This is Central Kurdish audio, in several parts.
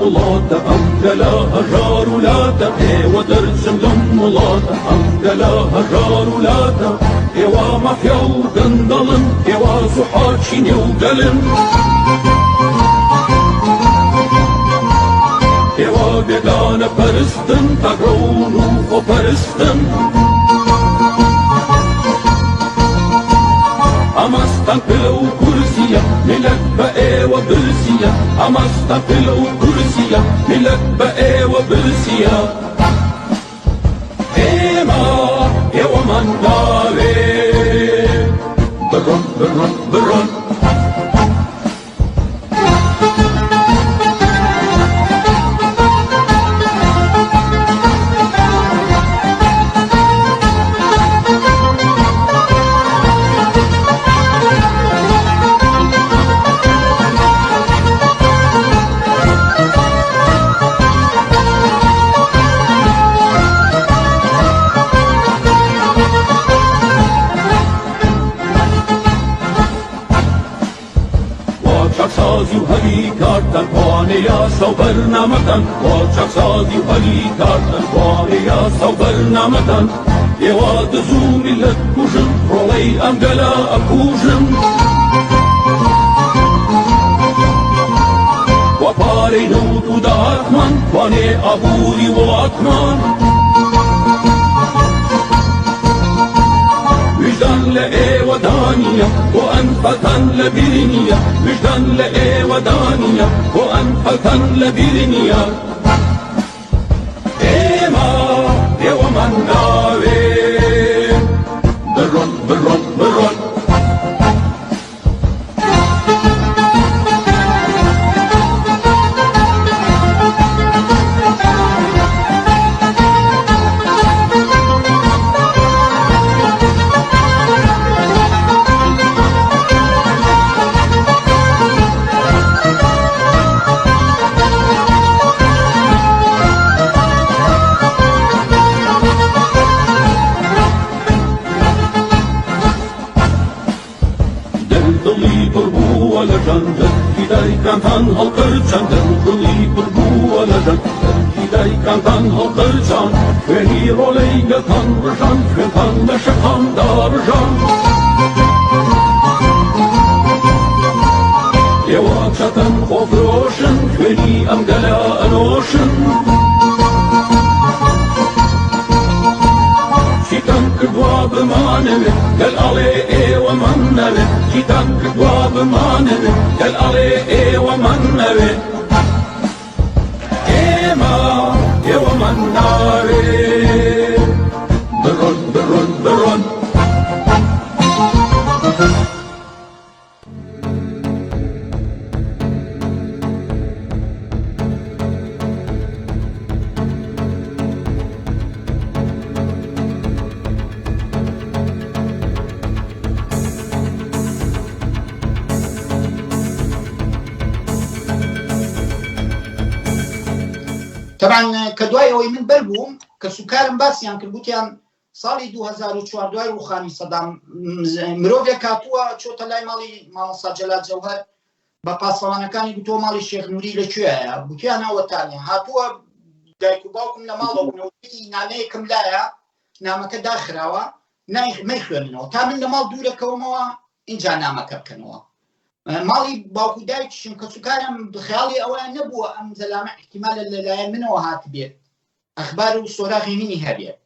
وڵاتە ئەم گەلە هەژار ولاتە ئێوە دەرچم لەم وڵاتە ئەم گەلە هەژار ولاتە ئێوە مەفیا و گەندەڵن ئێوە زوحاچی نێوگەلن ئێوە بێگانە پەرستن تەگڕون و خۆپەرستن ئەمەستان پلە و کورسیە میلەت بە ئێوە برسیە ئەمەستان پلە و کورسیە میلەت بە ئێوە برسیە ئێمە ئێوەمان داوێ بڕۆن بڕۆن بڕۆن چاکسازی و هەلی کارتن وانێ یاسا و بەرنامەتەن وا چاکسازی و هەلی کارتن وانێ یاسا و بەرنامەتەن ئێوە دز و میلەت کوژن ڕۆڵەی ئەم گەلە ئەکوژن وا پارەی نەوت و داهاتمان وانێ ئابووری وڵاتمان وجدان لإيوة دانية وأنفة لبرنية وجدان لإيوة دانية وأنفة لبرنية إيما إيوة من داوي برون برون برون دایکانتان هەڵقرچەن دڵی پڕبووە لەدەن دایکانتان هەڵقرچان خوێنی ڕۆڵەیگەتان ڕژان خوێنتان لە شەقامدا ڕژان ئێوە چەتەن خۆفرۆشن خوێنی ئەم گەلە ئەنۆشن چیتان کردوا بمانەوێ گەل ئەڵێ ئێوەمان نەوێ چیتان کردوا بمانەوێ گەل ئەڵێ ئێوەمان نەوێ ئێمە ئێوەمان ناوێ بڕۆن بڕۆن بڕۆن طبعا كدواي أو من بربوم كسكارم باسيان كربوتيان صالي 2004 دوای روخانی صدام مروفيا كاتوا شو تلاي مالي مال سجلات جوهر بپاسوانەکانی گوتۆ ماڵی شێخ نووری لەکوێیە گوتیان ئەوەتانە هاتووە دایک و باوکم لە ماڵەوە بنەوەی نامەیەکم لایە نامەکە داخراوە نای خوێننەوە تا من لە ماڵ دوورەکەومەوە اینجا نامەکە بکەنەوە ماڵی باوکو دایکشم کە سوکارم بخیاڵی ئەوەیان نەبووە ئەم زەلامە احتیمالە لەلایەن منەوە هات بێت ئەخبار و سۆراغی منی هەبێت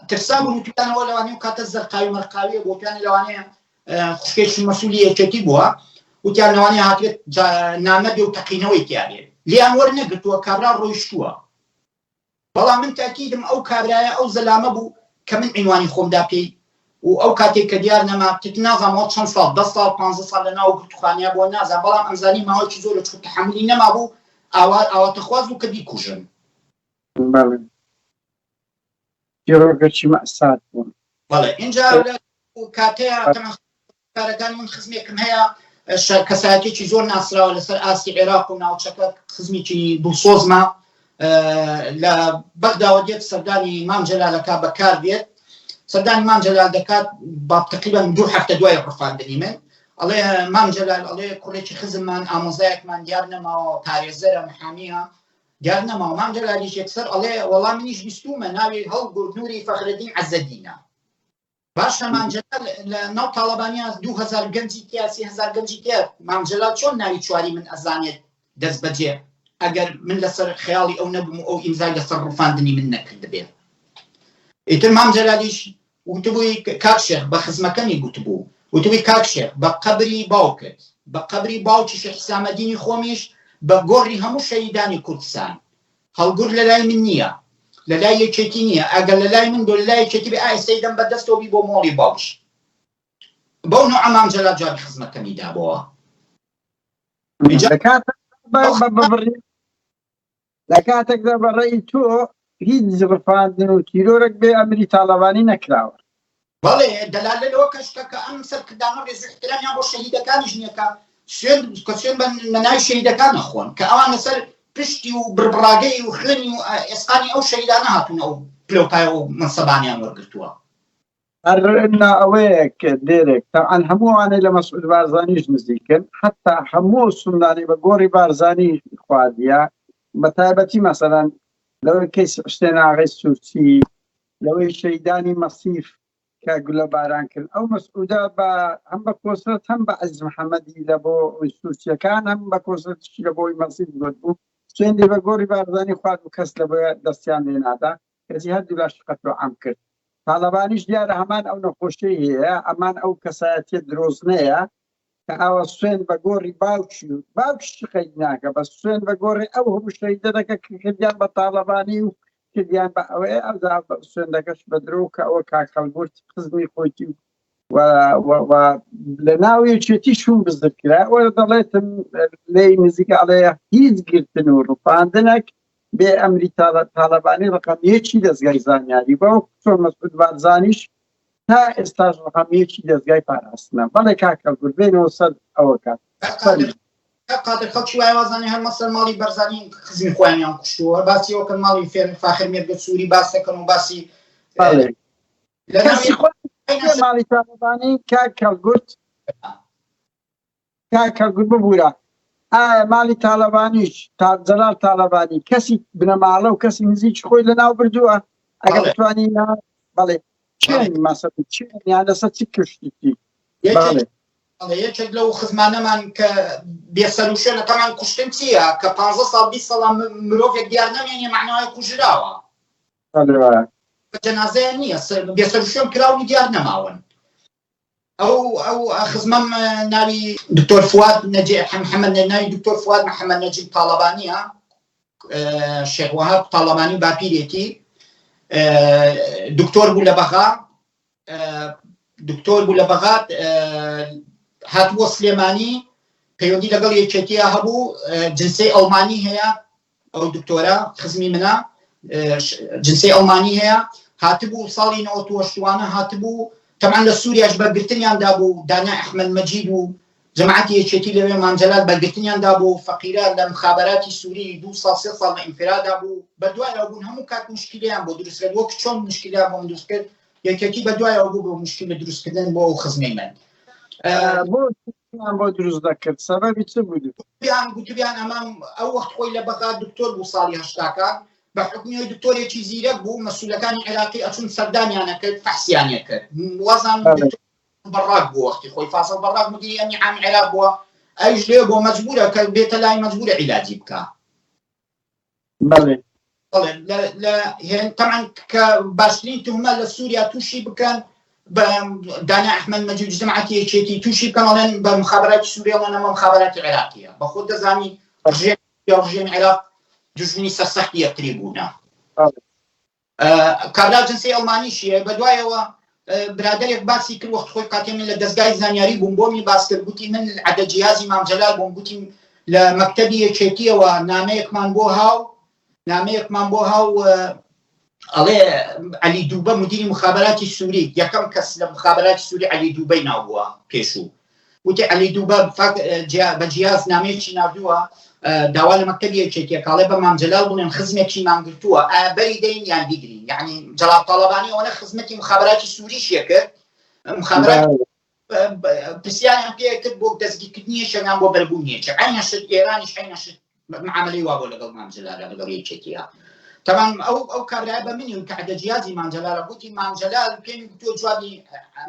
ترسا بوون وتیانەوە لەوانەیە و کاتە زەرقاوی مەرقاویە بۆ پیان لەوانەیە خوشکێکی مەسئولی یەکێتی بووە وتیان لەوانەیە هاتوێت نامە بێ و تەقینەوەی تیابێت لیان وەرنەگرتووە کابرا ڕۆیشتووە بەڵام من تاکیدم ئەو کابرایە ئەو زەلامە بوو کە من عنوانی خۆمدا پێی و ئەو کاتێک کە دیار نەما تێت نازانەوە چەند ساڵ 10 ساڵ 15 ساڵ لەناو گرتوخانیا بۆ نازان بەڵام ئەمزانی ماوەیەکی زۆر چوو تەحملی نەما بوو ئاواتەخواز بوو کە بیکوژن بەڵێ دیڕۆگەکی مەئسات بوون بەڵێ اینجا کاتەیە کارەکان من خزمێکم هەیە کەسایەتێکی زۆر ناسراوە لەسەر ئاستی عێراق و ناوچەکە خزمێکی دڵسۆزمە لە بەغداوە دێت سەردانی مام جەلالەکە بەکار دێت سەردانی مام جەلال دەکات با تقریبا 2 هەفتە دوای ڕفاندنی من ئەڵێ مام جەلال ئەڵێ کوڕێکی خزممان ئامۆزایەکمان دیار نەماوە پارێزەرە محامیە دیار نەماوە مام جەلالیش یەکسەر ئەڵێ وەڵام منیش بیستومە ناوی هەڵگورد نووری فەخرەدین عەزەدینە باش مام جەلال لە ناو تاڵەبانیان 2000 گەنجی تیا 3000 گەنجی تیا مام جەلال چۆن ناوی چواری من ئەزانێت دەست بەجێ ئەگەر من لەسەر خەیاڵی ئەو نەبووم ئەو ئیمزای لەسەر ڕووفاندنی من نەکردبێ ئیتر مام جەلالیش وتبووی کاک شێخ بە خزمەکەمی گوتبوو وتبووی کاک شێخ بە قەبری باوکت بە قەبری باوکی شێخ حسامەدینی خۆمیش بە گۆڕی هەموو شەهیدانی کوردستان هەڵگورد لە لای من نییە لە لای یەکێتی نییە ئەگەر لە لای من دۆ لە لای یەکێتی بێ ئایسەی دەم بەدەستەوە بی بۆ مۆڵی باوش بەو نوع مام جەلال جوابی خزمەکەمی دابەوە لە کاتێکدا بەڕێی تۆ هیچ زڕفاندن و تیرۆرێک بێ ئەمری تاڵەبانی نەکراوە بەڵێ دەلالە لەوە کەشتە کە ئەم سەرکردانە ڕێز و احترامیان بۆ شەهیدەکانیش نییە کە سوێن بە ناوی شەهیدەکان نەخۆن کە ئەوان لەسەر پشتی و بربڕاگەی و خوێنی و ئێسقانی ئەو شەهیدانە هاتوونە و پلۆپایە و منسەبانیان وەرگرتووە هەرنا ئەوەیە کە دێرێک تاعان هەمووانەی لە مەسعود بارزانیش نزیکن حتا هەموو سوندانی بە گۆڕی بارزانی خواردیە بە تایبەتی مەسەلەن لەوەی کەی سبحسێن ئاغای سوورچی لەوەی شەیدانی مەسیف کە گولە باران کرد ئەو مەسعودە هەم بە کۆسرەت هەم بە عەزیز محەممەدی لە بۆ سوورچیەکان هەم بە کۆسرەتشی لە بۆی مەسیف گوت بوو سوێندی بە گۆڕی بارزانی خوارد و کەس لە بۆ دەستیان لێنادا کەسی هەردوو لاش قەتڵ عەم کرد تاڵەبانیش دیارە هەمان ئەو نەخۆشی هەیە ئەمان ئەو کەسایەتیە درۆزنەیە کە ئاوە سوێن بە گۆڕی باوکی قەید ناکە بە سوێن بە گۆڕی ئەو هەموو شەهیدە دەکە کردیان بە تاڵەبانی و کردیان بە ئەوەیە ئەودا سوێن دەکەش بە درۆ کە ئەوە کاک هەڵگورد خزمی خۆیتی و لە ناوی چێتی شوم بزر کرا ئەوە دەڵێتم لێی نزیکە ئەڵەیە هیچ گرتن و ڕووپاندنێک بێ ئەمری تاڵەبانی ڕقم یەکی دەستگای زانیاری بەو چۆن مەسعود بارزانیش تا ئێستاش ڕقم یەکی دەستگای پاراستنە بەڵێ کاک هەڵگورد بێنەوە سەر ئەوە کات قادر خەڵکی وای وازانێ هەر مەسەر ماڵی بەرزانی خزمی خۆیانیان کوشتووە باسی ئەوکە ماڵی فێر فاخر مێردە سووری باس دەکەن و باسی ماڵی تاڵەبانی کاک هەڵگورد ببوورە ئایا ماڵی تاڵەبانیش جەلال تاڵەبانی کەسی بنەماڵە و کەسی نزیکی خۆی لەناو بردووە ئەگەر بتوانی بەڵێ چێن مەسەڵ چێنیان لەسەر چی کشتیتی یەکێک لەو خزمانەمان کە بێسەروشێنە تەمان کوشتن چییە کە 15 ساڵ 20 ساڵ مرۆڤێک دیار نەمێنێ معنای کوژراوە جەنازەیە نییە بێسەروشێن کراوی دیار نەماون ئەو خزمەم ناوی دکتۆر فواد محەممەد ناوی دکتۆر فواد محەممەد نەجیب تاڵەبانیە شێخ وەهاب تاڵەبانی باپیرێتی دکتۆر بوو لە بەغات هاتووە سلێمانی پەیوەندی لەگەڵ یەکێتیە هەبوو جنسەی ئەڵمانی هەیە ئەو دکتۆرە خزمی منە جنسەی ئەڵمانی هەیە هاتبوو ساڵی 98 هاتبوو تەمان لە سووریاش بەرگرتنیاندا بوو دانا ئەحمەد مەجید و جەماعەتی یەکێتی لەوێ مام جەلال بەرگرتنیاندا بوو فەقیرە لە مخابەراتی سووری 2 ساڵ 3 ساڵ لە ئینفرادا بوو بەدوایەوە بوون هەموو کات مشکلیان بۆ دروستکرد وەک چۆن مشکلیان بۆ دروست کرد یەکێتی بەدوایەوە بوو بۆ مشکل دروستکردن بۆ ئەو خزمەی من بۆ دروست دەکرد سەبەبی چ بوو گوتبیان ئەمام ئەو وەخت خۆی لە بەغات دکتۆر بوو ساڵی هەشتاکان بە حکمیەوەی دکتۆرێکی زیرەک بوو مەسئولەکانی عێراقی ئەچون سەردانیانە کرد فەحسیانیە کرد وەزان بەڕاک بوو وەختی خۆی فاسڵ بەڕاک مدیری ئەمنی عامی عێراق بووە ئەویش لێ بۆ مەجبورە کە بێتە لای مەجبورە عیلاجی بکە طبعا کە باشترین تهمە لە سووریا تووشی بکەن بە دانا ئەحمەد مەجید جەماعەتی یەکێتی تووشی بکەن ئەڵێن بە مخابەراتی سووریا ئەڵێن ئەمە مخابەراتی عێراقیە بە خۆت دەزانی ڕژێمی عێراق دژمنی سەرسەختی یەکتری بوونە کابرا جنسەی ئەڵمانیشیە بەدوایەوە برادێک باسی کرد وەخت خۆی کاتێ من لە دەستگای زانیاری بووم بۆمی باس کرد گوتی من عەدە جیهازی مام جەلال بووم گوتی لە مەکتەبی یەکێتیەوە نامەیەکمان بۆ هاو ئەڵێ عەلی دووبە مدیری مخابەراتی سووری یەکەم کەس لە مخابەراتی سووری عەلی دووبەی ناو بووە پێشوو وتی عەلی دووبە بە جیاز نامەیەکی ناردووە داوا لە مەکتەبی یەکێتیە کاڵێ بە مام جەلال بوونێن خزمێکی مانگرتووە بەری دەین یان بیگرین یعنی جەلال تاڵەبانی ئەوەنە خزمەتی مخابەراتی سووریشیە کرد مخابەرات پرسیاریان پێ کرد بۆ دەستگیرکردنی شەویان بۆ بەربوونیەکە عینە شت ئێرانیش عینە شت معاملەی وا بۆ لەگەڵ مانجلالە لەگەڵ یەکێتیە تەمام ئەو کابرای بە منی کە عەدەجیازی مانجلالە گوتی مانجلال پێم تۆ جوابی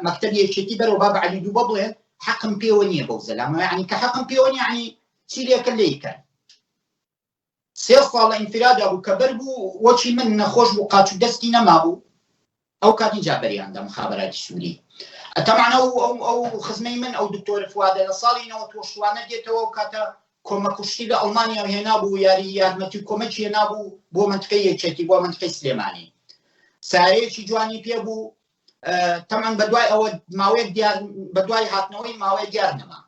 مەکتەبی یەکێتی بەرەوە با بە عەلی دووبە بڵێ حەقم پێوە نییە بەو زەلامە یعنی کە حەقم پێوە نییە یعنی چی لێکە لێیکەن 3 ساڵ لە ئینفرادا بوو کە بەر بوو وەچی من نەخۆش بوو قاچ و دەستی نەمابوو ئەو کاتی جا بەریاندا مخابراتی سووری تەمان ئەو خزمەی من ئەو دکتۆر فوادە لە ساڵی 1990 دێتەوە و کاتە کۆمەکوشتی لە ئەڵمانیا هێنابوو یاری یارمەتی کۆمەکی هێنابوو بۆ منتقەی یەکێتی بۆ منتقەی سلێمانی سارەیەکی جوانی پێ بوو تەمان بەدوای ئەوە ماوەیەک بەدوای هاتنەوەی ماوەیە دیار نەما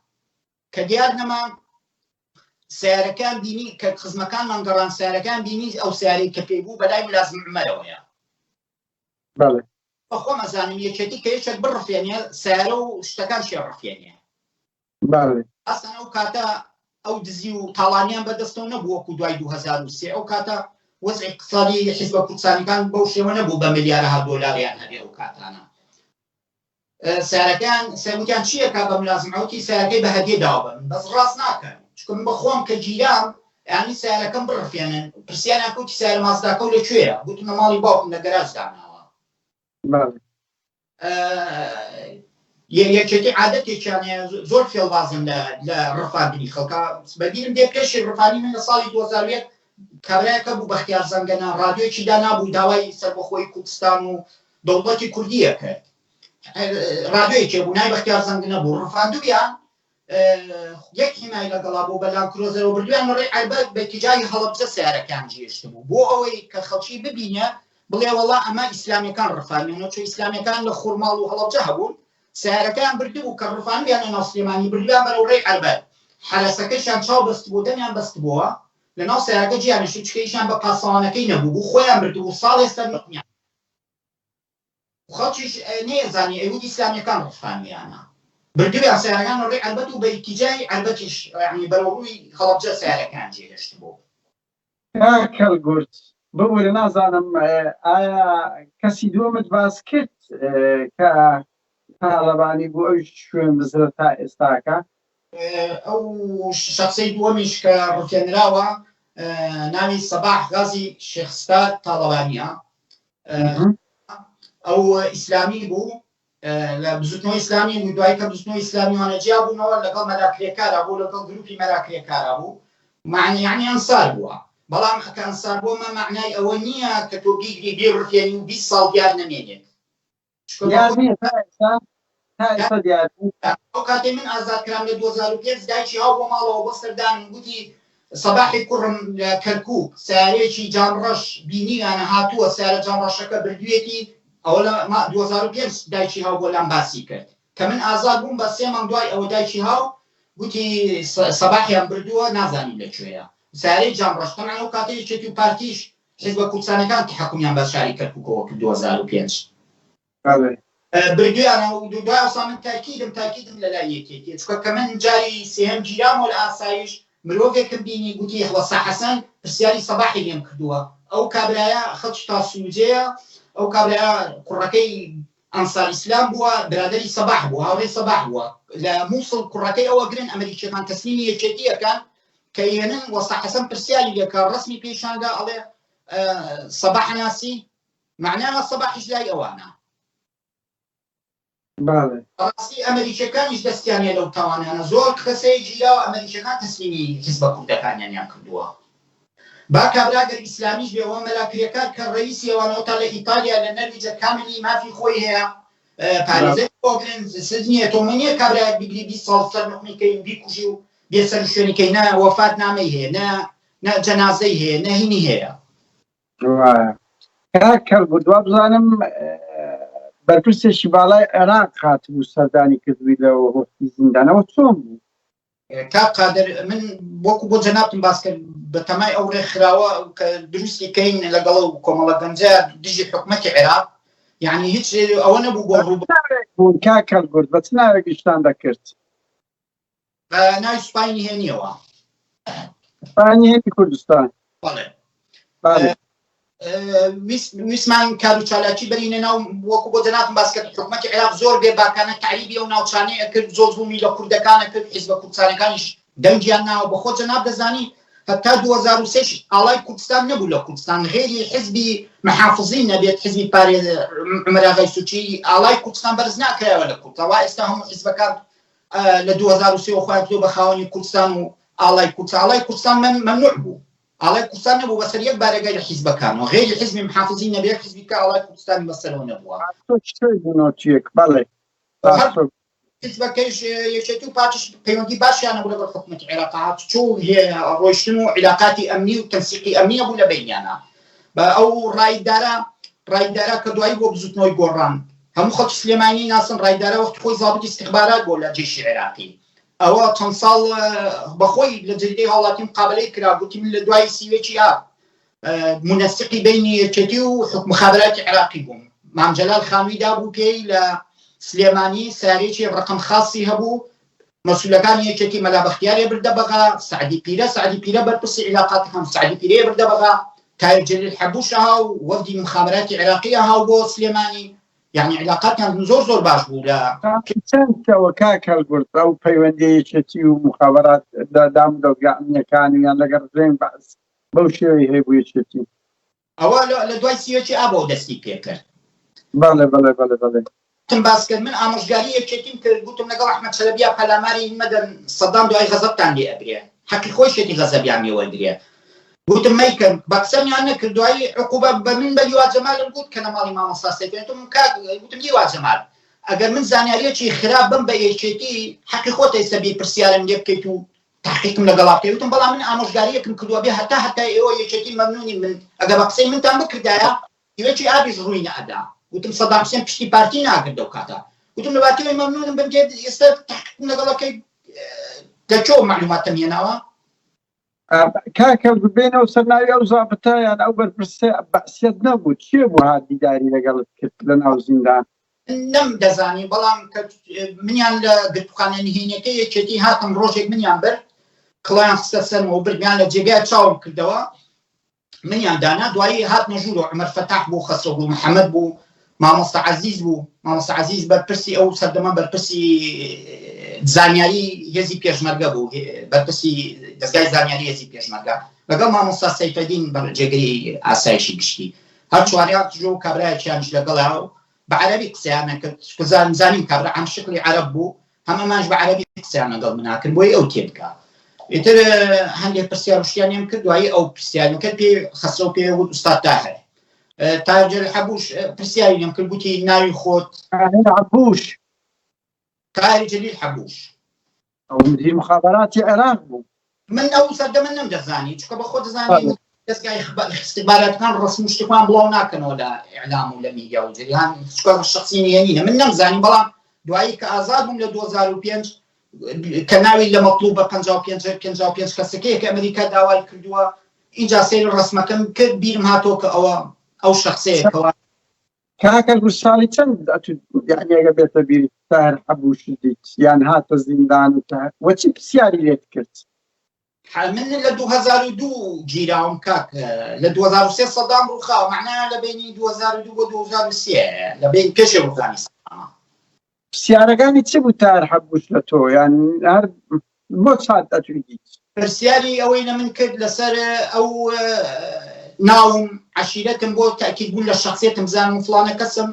کە دیار نەما سیارەکان بینی کە خزمەکانمان گەڕان سیارەکان بینی ئەو سیارەی کە پێی بوو بەلای ملازم عومەرەوەیە بەڵێ بەخۆ مەزانم یەکێتی کە یەکێک بڕفێنێ سیارە و شتەکان شێ ڕفێنێ بەڵێ ئەسەن ئەو کاتە ئەو دزی و تاڵانیان بەدەستەوە نەبوو وەکو دوای 2003 ئەو کاتە وەزعی اقتصادی حیزبە کوردستانیەکان بەو شێوە نەبوو بە ملیارەها دۆلاریان هەبێ ئەو کاتانە سیارەکان سەرگوتیان چیەکە بە ملازمەوتی سیارەکەی بە هەدیە داوە بن بەس ڕاست ناکەن چکە من بەخۆم کە گیرام یعنی سیارەکەم بڕفێنن پرسییانیان کەوتی سیارە مازداکە و لەکوێیە گوتمە ماڵی باوکم لە گەراج داناوە یەکێتی عادەتێکیان زۆر فێڵبازن لە ڕفاندنی خەڵکە بەبیرم دێ پێشی ڕفانی من لە ساڵی 2001 کابرایەکە بوو بەختیار زەنگەنە ڕادیۆیەکی دانابوو داوای سەربەخۆی کوردستان و دەوڵەتی کوردیە کرد ڕادیۆیەکێ بوو نای بەختیار زەنگەنە بوو ڕفاندویان یەک حیمای لەگەڵا بوو بەلام کرۆزەرەوە بردویان ڕێی عەربەت بە تیجاری هەڵەبجە سیارەکان جێشت بوو بۆ ئەوەی کە خەڵکی ببینە بڵێ وەڵا ئەمە ئیسلامیەکان ڕفانیانەوە چۆ ئیسلامیەکان لە خوڕماڵ و هەڵەبجە هەبوون سیارەکان بردبوو کە ڕفانیانە ناو سلێمانی بردویان بەرەو ڕێی عەربەت حرەسەکەیشان چاو بەست بوو دەمیان بەست بووە لەناو سیارەکە جیانشی چکەیشان بە پاسەوانەکەی نەبوو بوو خۆیان بردبوو ساڵ ئێستا نەتنیان خەڵکیش نێزانی ئەیوت ئیسلامیەکان ڕفانیانە بردویان سیارەکان ڕێی عەربەت و بە ئیتیجای عەربەتیش یعنی بەرەوڕووی هەڵەبجە سیارەکان جێهێشت بوو کەلگورد ببوورە نازانم ئایا کەسی دووەمت باس کرد کە تاڵەبانی بۆ ئەو شوێن بزرە تا ئێستاکە ئەو شخصەی دووەمیش کە ڕفێنراوە ناوی سەباح غازی شێخستاد تاڵەبانیە ئەو ئیسلامی بوو لە بزوتنەوەی ئیسلامی بوو دوای کە بزوتنەوەی ئیسلامیوانە جیا بوونەوە لەگەڵ مەراکرێکارە بوو لەگەڵ گروپی مەراکرێکارە بوو یعنی ئەنسار بووە بەڵام کە ئەنسار بۆمە معنای ئەوە نییە کە تۆ بیگری بێ ڕفێنی و 20 ساڵ دیار نەمێنێت ئەو کاتێ من ئازادکرام لە 2005 دایکی هاو بۆ ماڵەوە بۆ سەردانم گوتی سەباحی کوڕم لە کەرکووک سیارەیەکی جانڕەش بینیانە هاتووە سیارە جانڕەشەکە بردوویەتی ئەوە لە 2005 دایکی هاو بۆ لام باسی کرد کە من ئازاد بووم بە 3 مانگ دوای ئەوە دایکی هاو گوتی سەباحیان بردووە نازانیم لەکوێیە سیارەی جانڕەشتەمان ئەو کاتێکێتی و پارتیش حیزبە کوردستانیەکان کە حکومیان بە شاری کەرکووکەوە کرد 2005 بردویانە و دوای ئەوسا من تاکیدم لەلای یەکێتی چکە کە من جاری سێهەم گیرامەوە لە ئاسایش مرۆڤێکم بینی گوتی وەسا حەسەن پرسیاری سەباحی لێم کردووە ئەو کابرایە خەڵکی تاسووجەیە ئەو کابرایە کوڕەکەی ئەنسار ئیسلام بووە برادەری سەباح بوو هاوڕێی سەباح بووە لە مووسڵ کوڕەکەی ئەوە گرن ئەمریکیەکان تەسلیمی یەکێتیەکان کە هێنن وەسا حەسەن پرسیاری لێکە ڕسمی پێشاندا ئەڵێ سەباح ناسی معناها سەباحیش لای ئەوانە ڕاستی ئەمریکیەکانیش دەستیانێ لەو تاوانیانە زۆر کەسەی گیرا و ئەمریکیەکان تەسلیمی حیزبە کوردەکانیان کردووە با کابراگەر ئیسلامیش بێەوە مەراکرێکار کە ڕئیسی ئەوانەوە تا لە ئیتالیا لە نەرویجە کاملی مافی خۆی هەیە پارێزەی بۆگرن سزنیە تۆ منیە کابراەک بگری 20 ساڵ سەر نوقمیکەی بیکوژی و بێسەر شوێنیکەی نە وەفات نامەی هەیە نە جەنازەی هەیە نە هینی هەیە کەلگورد وا بزانم بەرپرسێکی باڵای عێراق هاتبوو سەردانی کردووی لەوە وەختی زیندانەوە چۆن بوو کاک قادر من وەکو بۆ جەنابتم باس کرد بە تەمای ئەو ڕێکخراوە کە دروستی کەین لەگەڵ و کۆمەڵە گەنجە دژی حکومەتی عێراق یعنی هیچ ئەوە نەبوو بۆ ڕوو کەلگورد بە چ ناوێکی شتان دەکرد ناوی سوپاینی هێنیەوە سوپاینی هێنی کوردستان ویسمان کار و چالاکی بەرینە ناو وەکو بۆ جەنابتم باس کرد حکومەتی عێراق زۆر بێباکانە تعریبی ئەو ناوچانەیە کرد زۆر زوڵمی لە کوردەکانە کرد حیزبە کوردستانیەکانیش دەنگیان ناوە بەخۆ جەناب دەزانی هەتا 2003 ئاڵای کوردستان نەبوو لە کوردستان غێری حزبی محافظین نەبێت حزبی عومەر ئاغای سوچی ئاڵای کوردستان بەرز ناکرایەوە لە کوردستان ئێستا هەموو حزبەکان لە 2003 خۆیان کردووە بە خاوەنی کوردستان و ئاڵای کوردستان مەمنوع بوو ئاڵای کوردستان نەبوو بەسەر یەک بارەگای لە حیزبەکانەوە غێری حزبی محافظین نەبێت حزبی کە ئاڵای کوردستانی بەسەرەوە نەبووە حزبەکەیش یەکێتی و پارتیش پەیوەندی باشیان نەبوو لەگەڵ حکومەتی عێراق چوو ڕۆیشتن و عیلاقاتی ئەمنی و تەنسیقی ئەمنی نەبوو لە بینیانە بە ئەو ڕایدارە کە دوایی بۆ بزوتنەوەی گۆڕان هەموو خەڵکی سلێمانی ناسن ڕایدارە وەختی خۆی زابطی استخبارات بۆ لە جێشی عێراقی ئەوە چەند ساڵ بەخۆی لە جەریدەی هاوڵاتی مقابلەی کرا گوتی من لە دوای سیوێکی منەسقی بینی یەکێتی و مخابراتی عێراقی بووم مام جەلال خانووی دابوو پێی لە سلێمانی سارێکی ڕقم خاصی هەبوو مەسئولەکانی یەکێتی مەلا بەختیارێ بردە بەغا سعدی پیرە بەرپرسی عیلاقات هەم سعدی پیرە بردە بەغا تایر جەلیل حەبوش هاو وەفدی مخابراتی عێراقی هاو بۆ سلێمانی يعني علاقاتیان زۆر باش بوو لە چەندەوە کاک هەڵگورت ئەو پەیوەندی یەکێتی و مخابرات دام دەوگانیەکانیان لەگەڵ ڕێن باز بەو شێوەی هەیە یەکێتی ئەوە لە دوای سیوێکی ئابەوە دەستی پێکرد بەڵێ تم باس کرد من ئامۆژگاری یەکێتیم کرد گوتم لەگەڵ ئەحمەد شەلەبیا پەلاماری مەدەن سەدام دوای غەزەبتان لێ ئەبرێ حەقی خۆی شێتی غەزەبیان لێوەرگرێ گوتم مەیکەن بەقسەمیان نەکرد دوایی عقوبە بە من بە لیوا جەمالم گوت کە لە ماڵی مامۆستا سەیفێتم گوتم لیوا جەمال ئەگەر من زانیاریەکی خراپ بم بە یەکێتی حەقی خۆت ئێستا بێ پرسیارم لێ بکەیت و تحقیقم لەگەڵا بکەیت وتم بەڵام من ئامۆژگاریەکم کردووە بێ هەتا ئێوە یەکێتی مەمنونی من ئەگەر بە قسەی منتان بکردایە هیوێکی ئابیش ڕووی نەئەدا وتم سەدام حوسێن پشتی پارتی ناگرد ئەو کاتە وتم لە باتیەوەی مەمنونم بم دێت ئێستا تحقیقم لەگەڵەکەی دەچۆ معلوماتم هێناوە کاکە بێنەوە سەرناوی ئەو زابتایان ئەو بەرپرسە بەعسیەت نەبوو چیە بوو هادیداری لەگەڵت کرد لە ناو زیندان نەم دەزانی بەڵام منیان لە گرتوخانە نهێنیەکەی یەکێتی هاتم ڕۆژێک منیان بەر کڵیان خستە سەرمەوە بردمیان لە جێگای چاوم کردەوە منیان دانا دوایی هاتنە ژوورەوە عومەر فەتاح بوو خەسرە بوو محەممەد بوو مامۆستا عەزیز بوو مامۆستا عەزیز بەرپرسی ئەو سەردەما بەرپرسی زانیاری هێزی پێشمەرگە بوو بەرپرسی دەستگای زانیاری هێزی پێشمەرگە لەگەڵ مامۆستا سەیفەدین جێگەری ئاسایشی گشتی هەر چواریا ژۆ کابرایەکیانش لەگەڵا و بە عەرەبی قسەیان نەکرد زانیم کابرا ئەم شکلی عەرەب بوو هەمەمانش بە عەرەبی قسەیان لەگەڵ من ناکرد بۆی ئەو تێبکە ئیتر هەندێک پرسیار وشتیانیان کرد دوایی ئەو پرسیارەکە پێ خەسرە و پێ وت ئوستاد تاهەر تایر جەلیل حەبوش پرسیاری لێم کرد گوتی ناوی خۆت حەبوش تایر جەلیل حەبوش ئەو مدیر مخابراتی عێراق بوو من ئەو سەردەمە نەم دەزانی چونکە بە خۆ دەزانی دەستگای استخباراتەکان ڕسم و شتێکمان بڵاو ناکەنەوە لە ئیعلام و لە میدیا و جریان چونکە شەخسی نهێنینە من نەمزانی بەڵام دوایی کە ئازاد بووم لە 2005 کە ناوی لە مەطلوب بە 55 کەسەکەیە کە ئەمریکا داوای کردووە اینجا سەیری ڕسمەکەم کرد بیرم هاتۆ کە ئەو شەخسەیەکەوە کاکە ساڵی چەند یعنی ئەگە بێتە بیری تاهەر حەبوش دیت یان هاتە زیندان و چی پرسیاری لێت کرد من لە 2002 گیراوم کاک لە 2003 سەدام ڕووخاوە معناها لە بینی 2002 بۆ 2003 لە بین پێشێ ڕووخانی سەدام پرسیارەکانی چی بوو تاهەر حەبوش لە تۆ یان هەر بۆ چات ئەتوی دیت پرسیاری ئەوەی لە من کرد لەسەر ئەو ناوم عشیرەتم بۆ تاکید بوون لە شخصیتم زانم فڵانە کەسم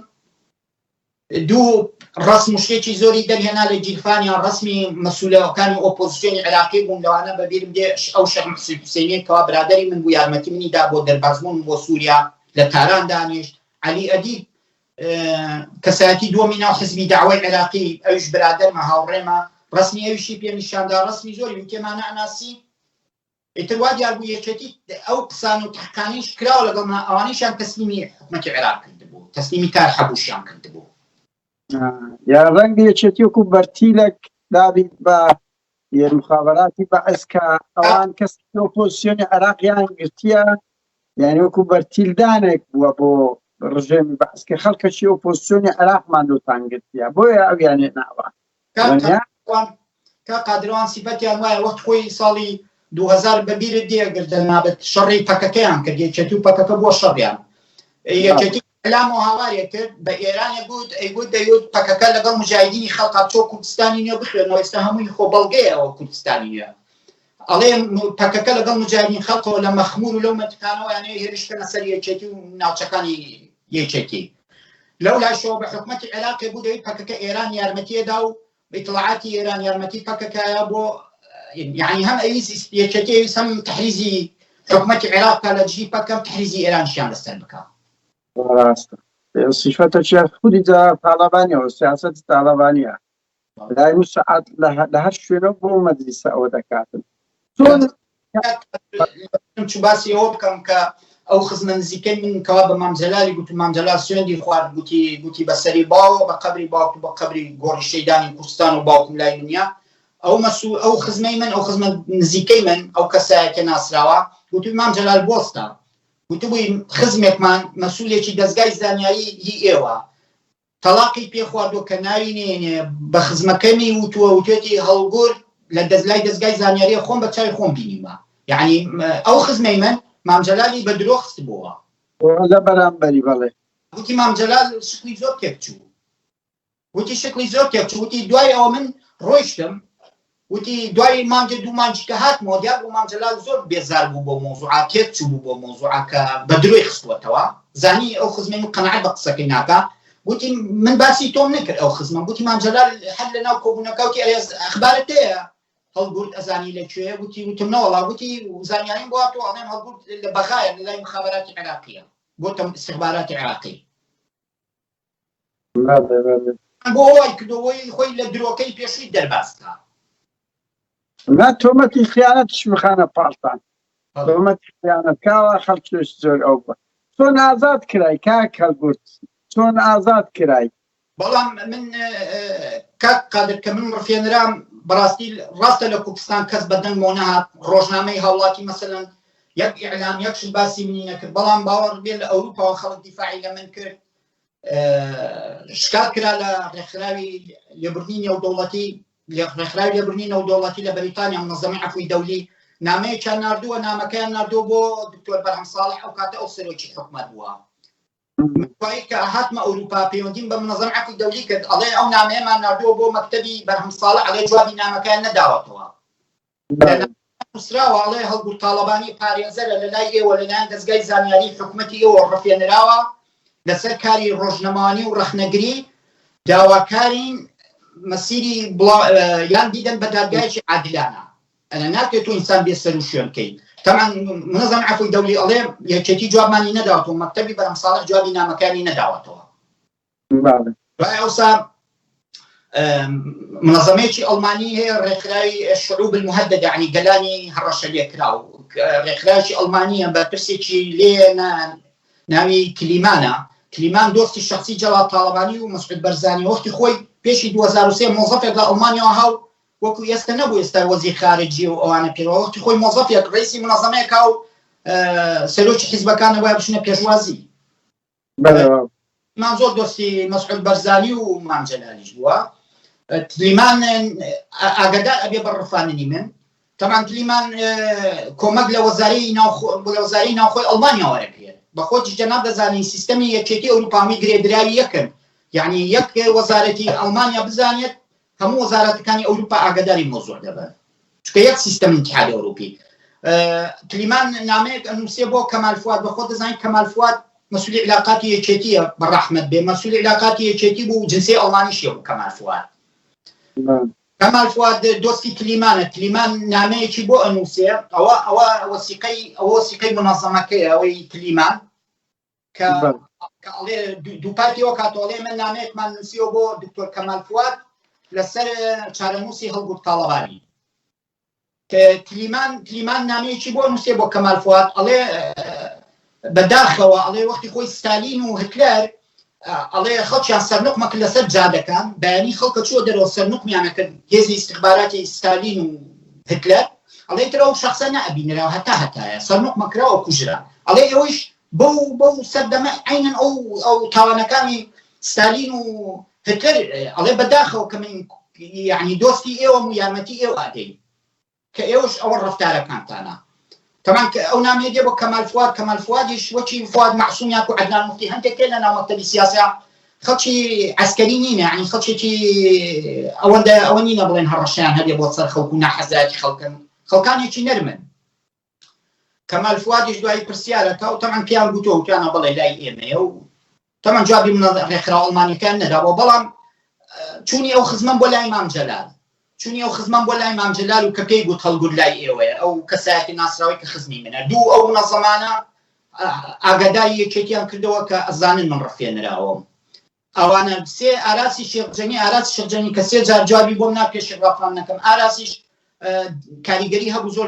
دوو ڕسم و شتێکی زۆری دەرهێنا لە جیرفانیان ڕسمی مەسئولەکانی ئۆپۆزیسیۆنی عێراقی بوون لەوانە بەبیرم دێ ئەو شەخ محسوود حوسێنی کەوا برادەری من بوو یارمەتی منیدا بۆ دەربازبوون بۆ سووریا لە تاران دانیشت عەلی ئەدیب کەسایەتی دووەمی ناو حزبی داعوای عێراقی ئەویش برادەرمە هاوڕێمە ڕسمی ئەویشی پێ نیشاندا ڕسمی زۆری تێمانە ئەناسی ئیتر وا دیار بوو یەکێتی ئەو قسان و تحقیقانیش کراوە لەگەڵ ئەوانیشیان تەسلیمی حکومەتی عێراق کردبوو تەسلیمی تاهەر حەبوشیان کردبوو یا ڕەنگە یەکێتی وەکو بەرتیلێک دابیت بە مخابراتی بەعس کە ئەوان کەسی ئۆپۆزیسیۆنی عێراقیان گرتیە یعنی وەکو بەرتیلدانێک بووە بۆ ڕژێمی بەعس کە خەڵکەشی ئۆپۆزیسیۆنی عێراقمان دۆتان گرتیە بۆیە ئەویان هێناوە کا قادروان سیفەتیان وایە وەخت خۆی ساڵی 2000 بەبیرت دێگردە نابێت شەڕی پەکەکەیان کرد یەکێتی و پەکەکە بۆ شەڕیان یەکێتی ئەلام و هاوارێک کرد بە ئێرانێ گوت ئەیگوت دەیوت پەکەکە لەگەڵ مجاهیدینی خەڵقا چۆ کوردستانی نوێ بخوێنەوە ئێستا هەمووی خۆ بەڵگەیەوە کوردستانی نوێ ئەڵێ پەکەکە لەگەڵ مجاهدین خەڵکەوە لە مەخمور و لەو منتیقانەوە یانێ هێرشکەنە سەر یەکێتی و ناوچەکانی یەکێتی لەو لاشەوە بە حکومەتی عێراقی بوو دەوێت پەکەکە ئێران یارمەتیەدا و بەیتڵاعاتی ئێران یارمەتی پەکەکەیە بۆ يعني هم أيز يشتكي هم تحريزي حكومة العراق على جي بكم تحريزي إيران شان للسلبكة. راسته. صفات الشيخ خودي ذا طالبانية والسياسة الطالبانية. لا يساعد لها شنو بو مجلس أو دكاترة. شون شو بس يوبكم ك أو خزمن زيكين من كواب مام جلالي قلت مام جلال سويندي خوار قلتي بسري باو بقبري بقبري غور الشيداني كوستان وباوكم لا يمنيا. او مسؤول او خزمي من او خزمه نزيكي من او كساكن ناصراوا قلت امام جلال بوستا قلت بو خزمك من مسؤوليتي دزغاي زانياري هي ايوا طلاقي بي خوادو كناينين بخزمكني وتوتي هالغور لدزلاي دزغاي زانياري خون بتاي خون بينما يعني او خزمي من امام جلالي بدروخ استبوا ولا برامبري بالله قلت امام جلال شكلي زور كيفتو قلت شكلي زور كيفتو قلت دواي او من روشتم وتي دوای مانجه دو مانجه که هات مودیار و مانجلال زور بیزار بو با موضوعات تیت بو با موضوعات که بدروی خستوا توا زانی او خزمه من قناعت بقصكيناكا وتي من باسي توم نكر او خزمه وتي مانجلال حل لنا كوبنا كوتي اخبارته هل قلت ازاني لشويه وتي منو والله وتي زانيين بواتو انا هل قلت بخاير لله مخابرات عراقيه قلت استخبارات عراقيه لا بو هو كدوي خوي لدروكي بيشي درباستا لا تومتي خيانتش مخانة بارتان تومتي خيانة كاوا خلقش زور أوبا شون آزاد كراي كاك هالقلت شون آزاد كراي بەڵام من کاک قادر کە من ڕفێنرام بەڕاستی ڕاستە لە کوردستان کەس بەدەنگمەوە نەهات ڕۆژنامەی هاوڵاتی مەسەلەن یەک ئیعلام یەکش باسی منی نەکرد بەڵام باوەڕ بێ لە ئەوروپاوە خەڵک دیفاعی لە من کرد شکات کرا لە ڕێکخراوی لێبوردنی نێودەوڵەتی ڕێکخراوی لێبوردنی نێودەوڵەتی لە بەریتانیا منەظەمەی عەفوی دەولی نامەیەکیان ناردووە نامەکەیان ناردووە بۆ دکتۆر بەرهەم ساڵح ئەو کاتە ئەو سەرۆکی حکومەت بووە متوایی که هاتمە ئەوروپا پەیوەندیم بە منەظەم عەفوی دەولی کرد ئەڵێ ئەو نامەیەمان ناردووە بۆ مەکتەبی بەرهەم ساڵح ئەڵێ جوابی نامەکەیان نەداوەتەوە نووسراوە ئەڵێ هەڵگورت تاڵەبانی پارێزەرە لە لای ئێوە لەلایەن دەستگای زانیاری حکومەتی ئێوە ڕفێنراوە لەسەر کاری ڕۆژنەمانی و ڕەخنەگری داواکارین مەسیری یان دیدەن بە دادگایەکی عادلانە ئەنە ناکرێت تۆ ئینسان بێ سەر و شوێن بکەیت طبعا منظم عفوی دەولی ئەڵێ یەکێتی جوابمانی نەداوەتەوە مەکتەبی بەرهەم ساڵح جوابی نامەکانی نەداوەتەوە دوای ئەوسا منظمەیەکی ئەڵمانی هەیە ڕێکخراوی الشعوب المهددة یعنی گەلانی هەڕەشە لێکراو ڕێکخراوی ئەڵمانیە بە پرسێکی لێ ناوی کلیمان دۆستی شخصی جەواد تاڵەبانی و مەسعود بەرزانی وەختی خۆی پێشی 2003 مۆزەفێک لە ئەڵمانیەوە هاو وەکو ئێستا نەبوو ئێستا وەزیر خارجی و ئەوانە پێوە وەختی خۆی مۆزەفێک ڕئیسی منەظەمەیەکا و سەرۆکی حیزبەکانە وایە بچنە پێشوازی من زۆر دۆستی مەسعود بەرزانی و مام جەلالیش بووە تلیمان ئاگادار ئەبێ بە ڕفاننی من تەمان تلیمان کۆمەک لە وەزارەی ناوخۆی ئەڵمانیا وەرەگرێت بە خۆی جەناب دەزانین سیستەمی یەکێتی ئەوروپامی گرێدراوی یەکن یعنی یەک وەزارەتی ئەڵمانیا بزانێت هەموو وەزارەتەکانی ئەوروپا ئاگاداری مۆزوع دەبن چونکە یەک سیستەم ئیتحاد ئەوروپی تلیمان نامەیەک ئەنووسێ بۆ کەمال فواد بە خۆ دەزانین کەمال فواد مەسئولی علاقاتی یەکێتیە بەڕەحمەت بێ مەسئولی علاقاتی یەکێتی بوو جنسەی ئەڵمانیشیە بوو کەمال فواد دۆستی تلیمان نامەیەکی بۆ ئەنووسێ ئەوە وەسیقەی منەظەمەکەیە ئەوەی تلیمان کە ئەڵێ دووپاتیەوە کاتۆڵێ من نامەیەکمان نووسیەوە بۆ دکتۆر کەمال فواد لەسەر چارەنووسی هەڵگورت تاڵەبانی تلیمان نامەیەکی بۆ نووسێ بۆ کەمال فواد ئەڵێ بەداخەوە ئەڵێ وەختی خۆی ستالین و هتلەر ئەڵێ خەڵکیان سەرنوقمەکە لەسەر جادەکان بەیانی خەڵکە چووە دەرەوە سەرنوقمیانە کرد هێزی استخباراتی ستالین و هتلەر ئەڵێ ترە ئەو شەخسە نەئەبینراوە هەتایە سەرنوقمەکراوە کوژرا ئەڵێ ئەوەیش بەو سەردەمە عینەن ئەو تاوانەکانی ستالین و هتلەر ئەڵێ بەداخەوە کە من یعنی دۆستی ئێوە و یارمەتی ئێوە ئادەین کە ئێوەش ئەوە ڕەفتارەکانتانە طبعا ئەو نامەیە دێ بۆ کەمال فوادیش وەکی فواد معسوومیان و عەدنان موفتی هەندێک لە ناو مەکتەبی سیاسە خەڵکی عەسکەری نینە یعنی خەڵکێکی ئەوە نینە بڵێن هەڕەشیان هەبێ بۆ سەر خەڵک و ناحەزایەتی خەڵکن خەڵکانێکی نەرمن کەمال فوادیش دوای پرسیارەکە و تەمان پیان گوتۆ وتیانە بەڵێ لای ئێمەیە و تەمان جوابی منە ڕێکخراو ئەڵمانیەکان نەداوە بەڵام چوونی ئەو خزمەم بۆ لای مام جەلال چونی ئەو خزمەم بۆ لای مام جەلال و کە پێی گوت هەڵگورت لای ئێوەیە ئەو کەسایەتی ناسراوی کە خزمی منە دوو ئەو منەزەمانە ئاگاداری یەکێتیان کردەوە کە ئەزانن من ڕفێنراوەم ئەوانە سێ ئاراسی شێخجەنی ئاراسی شێخجەنی کە سێ جار جوابی بۆم ناپێشێ ڕافان نەکەم ئاراسیش کاریگەری هەبوو زۆر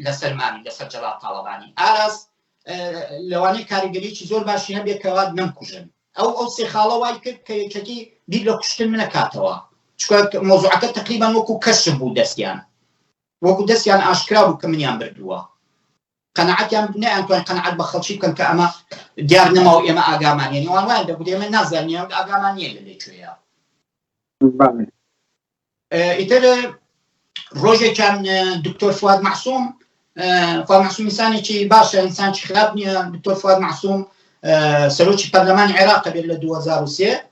لەسەرمانی لەسەر جەلال تاڵەبانی ئاراس لەوانەیە کاریگەریی زۆر باشی هەبێت کەوا نەمکوژن ئەو سێ خاڵە وای کرد کە یەکێتی بیر لە کوشتن منەکاتەوە چکە مۆزوعەکە تقریبان وەکو کەشف بوو دەستیان وەکو دەستیان ئاشکرا بوو کە منیان بردووە قەنەعەتیان نەیانتوان قەنەعەت بە خەڵکی بکەن کە ئەمە دیار نەماوە ئێمە ئاگامانیە وان وایە دەبوو ئێمە نازانیان ئاگامان نییە لە لێکوێیە ئیتر ڕۆژێکیان دکتۆر فواد معسووم ئینسانێکی باشە ئینسانێکی خراپ نییە دکتۆر فواد معسووم سەرۆکی پەرلەمانی عێراق بێت لە 2003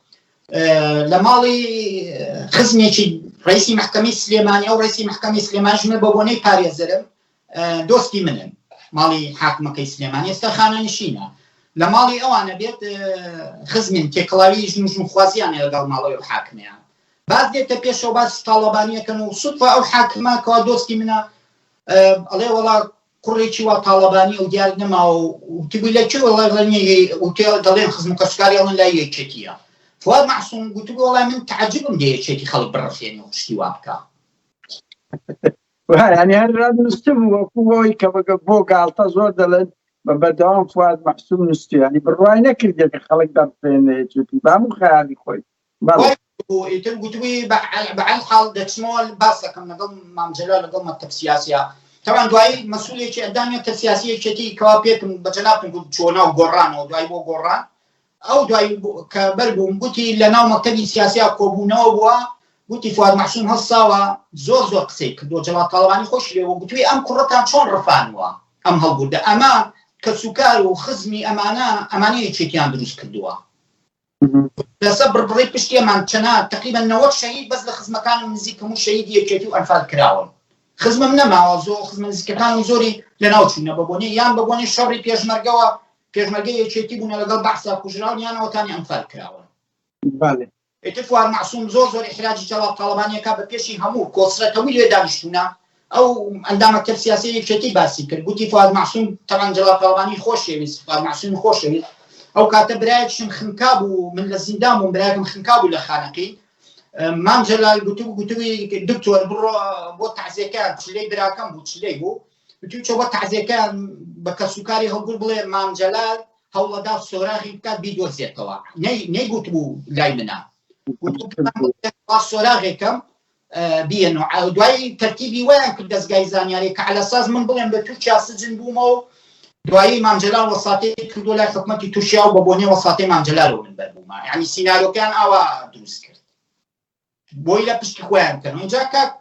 لە ماڵی خزمێکی ڕئیسی محکەمەی سلێمانی ئەو ڕئیسی محکەمەی سلێمانی ژمە بە بۆنەی پارێزەرم دۆستی منن ماڵی حاکمەکەی سلێمانی ئێستا خانەنشینە لە ماڵی ئەوانە بێت خزمین تێکڵاوی ژن خوازیانە لەگەڵ ماڵەوەی حاکمیان باز دێتە پێشەوە باسی تاڵەبانیەکەن و سوتفە ئەو حاکمە کەوا دۆستی منە ئەڵێ وەڵا کوڕێکی وا تاڵەبانی و دیار نەماوە و تیبووی لەکوێ وەڵا دەڵێن خزم و کەسکاری ئەڵێن لای یەکێتیە فواد معسووم گوتبوو وەڵای من تعجبم لێ یەکێتی خەڵک بڕەفێنێ و شتی وا بکە ینی هەر ڕادنووسم وەکو ئەوی کە بۆ گاڵتە زۆر دەڵێن بەردەوام فواد معسووم نووستی ینی بڕوای نەکردێت کە خەڵک دەبڕێنێ یەکێتی با هەموو خەیاڵی خۆی ئیتر گوتبووی بەعەل حاڵ دەچمەوە باس دەکەم لەگەڵ مام جەلال لەگەڵ مەکتەب سیاسیە تەوان دوایی مەسئولێکی ئەندامێتە سیاسی یەکێتی کەوا پێکم بە جەنابم گوت چۆنا و گۆڕانەوە دوای بۆ گۆڕان ئەو دوای کە بەربووم گوتی لە ناو مەکتەبی سیاسیا کۆبوونەوە بووە گوتی فواد معسووم هەڵساوە زۆر قسەی کردووە جەلال تاڵەبانی خۆش لێوە گوتووی ئەم کوڕەتان چۆن ڕفانوە ئەم هەڵبوردە ئەمە کە سوکار و خزمی ئەمانە یەکێتیان دروست کردووە لەسەر بڕبڕی پشتیەمان چەنە تقریبا 90 شەهید بەس لە خزمەکانم نزیک هەموو شەهید یەکێتی و ئەنفال کراون خزمم نەماوە زۆر خزمە نزیکەکانم زۆری لەناو چوونە بەبوونی یان بەبوونی شەڕی پێشمەرگەوە پێشمەرگەی یەکێتی بوونە لەگەڵ بەحسا کوژراون یانەوەتانی ئەنفال کراون ئیتر فواد معسووم زۆر ئیحراجی جەلال تاڵەبانیەکە بە پێشی هەموو کۆسرەتەوەی لێ دانیشتوونە ئەو ئەندامە سیاسی یەکێتی باسی کرد گوتی فواد معسووم تەمان جەلال تاڵەبانی خۆشەویست فواد معسووم خۆشەویست ئەو کاتە برایەکشم خنکا بوو من لە زیندان بووم برایەکم خنکا بوو لە خانەقی مام جەلال گوتووی دکتۆر بڕۆ بۆ تەعزیەکان چلەی براکەم بوو چلەی بوو گوتووی چۆ بۆ تەعزیەکان بە کەسوکاری هەڵگور بڵێ مام جەلال هەوڵەدا سۆراغی بکات بیدۆزێتەوە نەیگوت بوو لای منە سۆراغێکم بیەن و دوایی تەرتیبی وایان کرد دەستگای زانیاری کە عەلەساس من بڵێم بە تورکیا سجن بوومەوە دوایی مام جەلال وەساتی کردو لای حکومەتی تورکیا و بە بۆنەی وەساتی مام جەلالەوە من بەربوومە یعنی سیناریۆکەیان ئاوا دروست کرد بۆی لە پشتی خۆیان کردن اینجا کات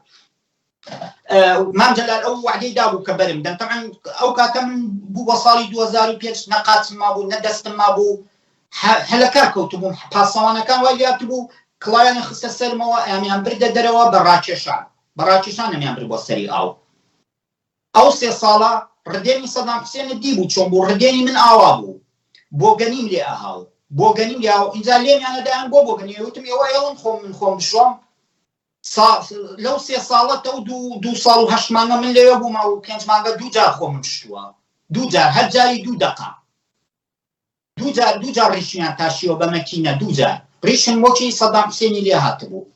مام جەلال ئەو وعدەی دابوو کە بەرم دەم تەمەن ئەو کاتە من بوو بە ساڵی 2005 نەقاچم مابوو نەدەستم مابوو هەلەکار کەوتبووم پاسەوانەکان وای لاتبوو کڵاویانە خستە سەرمەوە ئەمیان بردە دەرەوە بە ڕاکێشان ئەمیان برد بۆ سەری ئەو 3 ساڵە ڕدێنی سەدام حوسێنە دی بوو چۆن بوو ڕدێنی من ئاوا بوو بۆ گەنیم لێ ئاهاو بۆ گەنیم لێ ئینجا لێمیانەدایان بۆ گەنی وتم ئێوە ئێڵم خۆم من خۆم بشۆم لەو 3 ساڵەتە و 2 ساڵ و 8 مانگە من لێوە بوومە و 5 مانگە 2 جار خۆم شتووە 2 جار هەر جاری 2 دقە 2 جار ڕیشیان تاشیوە بە مەکینە 2 جار ڕیشم وەکی سەدام حوسێنی لێ هاتبوو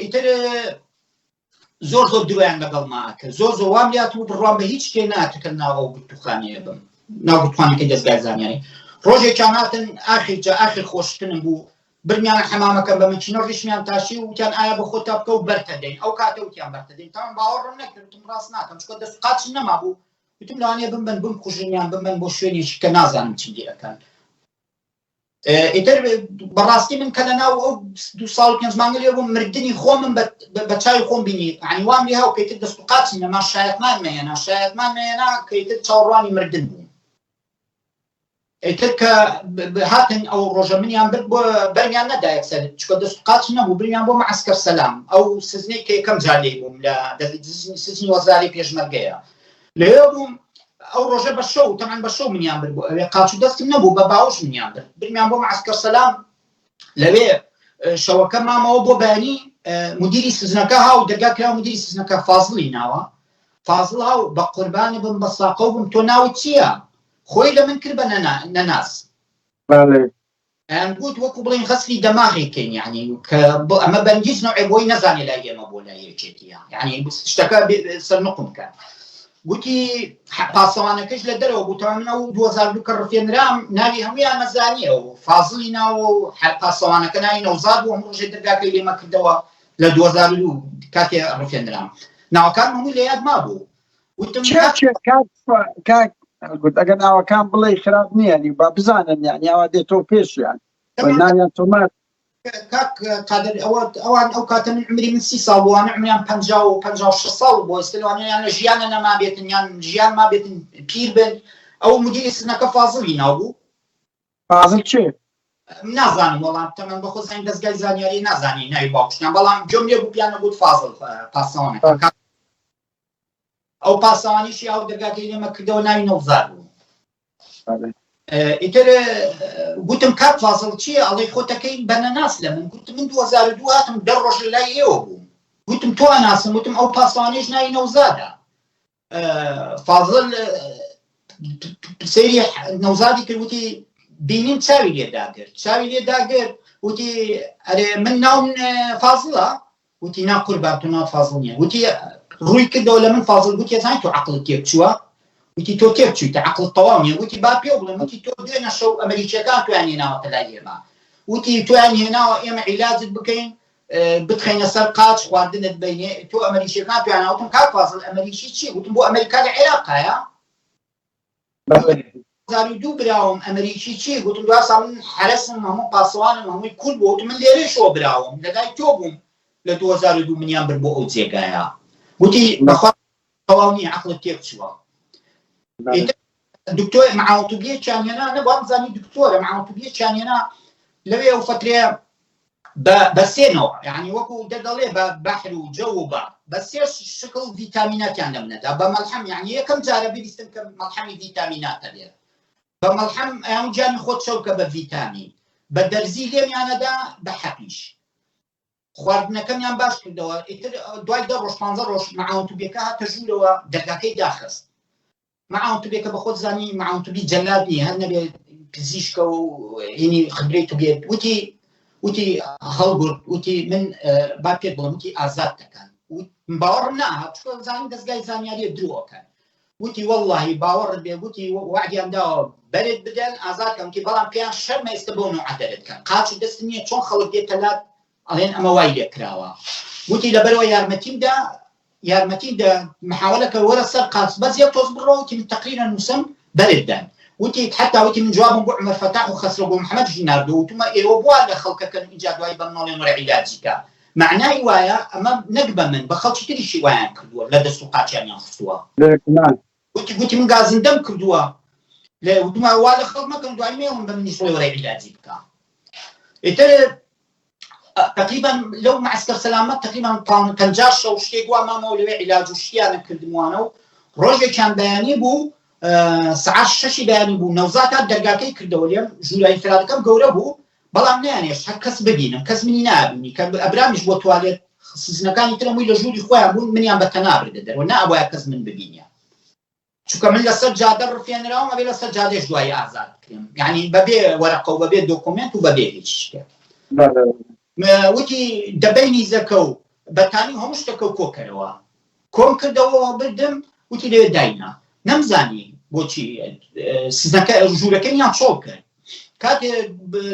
ئیتر زۆر درۆیان لەگەڵ ماکە زۆر وام لات و بڕوان بە هیچ شتێ ناتکە ناوە گوتوخانەیە بم ناو گوتوخانەکەی دەستگای زانیاری ڕۆژێکیان هاتن ئاخر خۆشتنم بوو برمیانە حەمامەکەم بە مەکینە ڕیشمیان تاشی و وتیان ئایا بە خۆتا بکە و بەرتە دەین ئەو کاتە وتیان بەرتە دەین تاوان باوەڕم نەکرد وتم ڕاست ناکەم چکە دەست قاچم نەمابوو وتم لەوانەیە بم کوژنیان بمبەن بۆ شوێنێکی کە نازانم چی لێەکەن ئیتر بەڕاستی من کە لەناو ئەو 2 ساڵ و 5 مانگە لێ بووم مردنی خۆمم بە چاوی خۆم بینی عنی وام لێ هاو کەیتر دەست و قاچی نەما شایەتمان مەیەنا کەیتر چاوەڕوانی مردن بووم ئیتر کە هاتن ئەو ڕۆژە منیان برد بۆ بەرمیان نەدا یەکسەر چکە دەست و قاچ نەبوو بریان بۆ معسکەر سەلام ئەو سزنەی کە یەکەم جار لێ بووم لە سزنی وەزاری پێشمەرگەیە لەوێ بووم ئەو ڕۆژە بە شەو تەمان بە شەو منیان برد بۆ ئەوێ قاچ و دەستم نەبوو بە باوەش منیان برد برمیان بۆ معسکەر سەلام لەوێ شەوەکە مامەوە بۆ بەیانی مدیری سزنەکە هاو دەرگا کرا مدیری سزنەکە فازڵی ناوە فازڵ هاو بە قوربانی بم بە ساقە بم تۆ ناوت چییە خۆی لە من کرد بە نەناس گوت وەکو بڵین خەسری دەماغێکین یعنی کە ئەمە بەنگیز نوعێ بۆی نەزانێ لای ئێمە بۆ لای یەکێتیە یعنی شتەکە سەرنقم کە گوتی پاسەوانەکەش لە دەرەوە گوتەوە من ئەو 2002 کە ڕفێنرام ناوی هەمویان مەزانیە و فازڵی ناوە و پاسەوانەکە ناوی نەوزاد بوو هەموو ڕۆژێ دەرگاکەی لێمە کردەوە لە 2002 کاتێ ڕفێنرام ناوەکان هەمووی لە یاد مابوو وتم گوت ئەگەر ناوەکان بڵێ خراپ نییە با بزانن یعنی ئەوە دێتەوە پێشیان ناویان تۆمات کاک قادر ئەوان ئەو کاتە من عمری من 30 ساڵ بووانە عمریان 56 ساڵ بۆ ئێستاوانیان لە ژیانە نەما بێتن یان ژیان ما بێتن پیر بن ئەو مدیری سزنەکە فازڵی ناو فازڵ چێ نازانم وەڵام تەمەن بە خۆزانین دەستگای زانیاری نازانی ناوی باوکشتیان بەڵام جۆم لێ بوو پیانە گوت فازڵ پاسەوانەکە ئەو پاسەوانیشی ئەو دەرگاکەی لێمە کردەوە ناوی نەوزاد بوو ئیتر گوتم کات فازڵ چییە ئەڵێ خۆتەکەی بە نەناس لە من گوتم من 2002 هاتم 10 ڕۆژ لە لای ئێوە بووم گوتم تۆ ئەناسم وتم ئەو پاسەوانیش ناوی نەوزادە فازڵ سەیری نەوزادی کرد وتی بینیم چاوی لێداگرت وتی ئەرێ من ناوم فازڵە وتی نا قوربان تۆ ناو فازڵ نییە وتی ڕووی کردەوە لە من فازڵ گوتی زانای تۆ عەقڵت تێک چووە وتی تۆ تێک چوویتە عەقڵت تەواو نییە وتی با پێ بڵێم وتی تۆ دوێنە شەو ئەمریکیەکان تۆیان هێناوەتە لای ئێمە وتی تۆیان هێناوە ئێمە عیلاجت بکەین بتخەینە سەر قاچ خواردنت بینێ تۆ ئەمریکیەکان تۆیان هاوتم کاک فازڵ ئەمریکی چی وتم بۆ ئەمریکا لە عێراقایە 2002 براوم ئەمریکی چی گوتم دواسا من حرەسم هەموو پاسەوانم هەمووی کول بوو وتم من لێرەشەوە براوم لەلای تۆ بووم لە 2002 منیان برد بۆ ئەو جێگایە وتی بەخوا تەواو نییە عەقڵت تێک چووە دکتۆر معاوتوبیەکیان هێنا نەبووم زانی دکتۆرە معاوتوبیەکیان هێنا لەوێ ئەو فترەیە بە سێنەوە یعنی وەکو دەدەڵێ بە بەحر و جەو و بە سێ شکڵ ڤیتامیناتیان لە منەدا بە مەلحەم یعنی یەکەم جارە ببیستم کە مەلحەمی ڤیتامیناتە لێ بە مەلحەم ئەیان جانی خۆت شەوکە بە ڤیتامین بە دەرزی لێمیانەدا بە حەپیش خواردنەکەمیان باش کردەوە ئیتر دوای 10 ڕۆژ 15 ڕۆژ معاوتوبیەکە هاتە ژوورەوە دەرگاکەی داخست معاوتوبیەکە بە خۆت زانی معاوتوبی جەلادی هەر نەبێت پزیشکە و هینی خبرەی تو بێت وتی هەڵگورد وتی من با پێت بڵم وتی ئازاد دەکەن باوەڕم نەهات چکە زانی دەستگای زانیاریە درۆکەن وتی وەڵڵاهی باوەڕت بێ وتی وعدیان داوە بەرێت بدەن ئازادکەم وتی بەڵام پێیان شەرمە ئێستا بۆ نوع دەرێتکەن قاچ و دەست نییە چۆن خەڵک دێتە لات ئەڵێن ئەمە وای لێ کراوە وتی لەبەرەوە یارمەتیمدا محاولەکە وەرە سەر قاچ بەس یەک تۆز بڕۆ وتی من تەقریرا نووسم بەرێت دەن وتی حتا وتی من جوابم بۆ عومەر فەتاح و خەسرە بۆ محەممەد ژیناردو وتمە ئێوە بوا لە خەڵکەکەن ئیجا دوای بەمناڵێن وەرە عیلاجیکە معنای وایە ئەمە نەک بە من بە خەڵکی تریشی وایان کردووە لە دەست و قاچیانیان خستووە وتی من گازندەم کردووە لە وتمە وا لە خەڵک مەکەن دوای مێڵم بە منیش وەرە عیلاجی بکە ئیتر تقریبا لو معسكر سلامت تقریبا 50 شەو شتێک وا مامەوە لەوێ عیلاج و شتیانە کردموانە و ڕۆژێکیان بەیانی بوو سعات 6 بەیانی بوو نەوزات دەرگاکەی کردەوە لێم ژوورای فرادەکەم گەورە بوو بەڵام نەیانێش هەر کەس ببینم کەس منی نابینی کە ئەبرامیش بۆ توالێت سزنەکانی ترە مووی لە ژووری خۆیان بوون منیان بەتەنا بردە دەرەوە نابووایە کەس من ببینە چونکە من لەسەر جادە ڕفێنراوم ئەبێ لەسەر جادێش دوای ئازاد بکرێم یعنی بەبێ وەرەقە و بەبێ دۆکومنت و بەبێ هیچ شتێک وتی دەبینی زەکە و بەتانی هەموو شتەکە و کۆکەرەوە کۆم کردەوە بردم وتی لێ داینا نەمزانی بۆچی سزنەکە ژوورەکەیان چۆڵ کرد کاتێ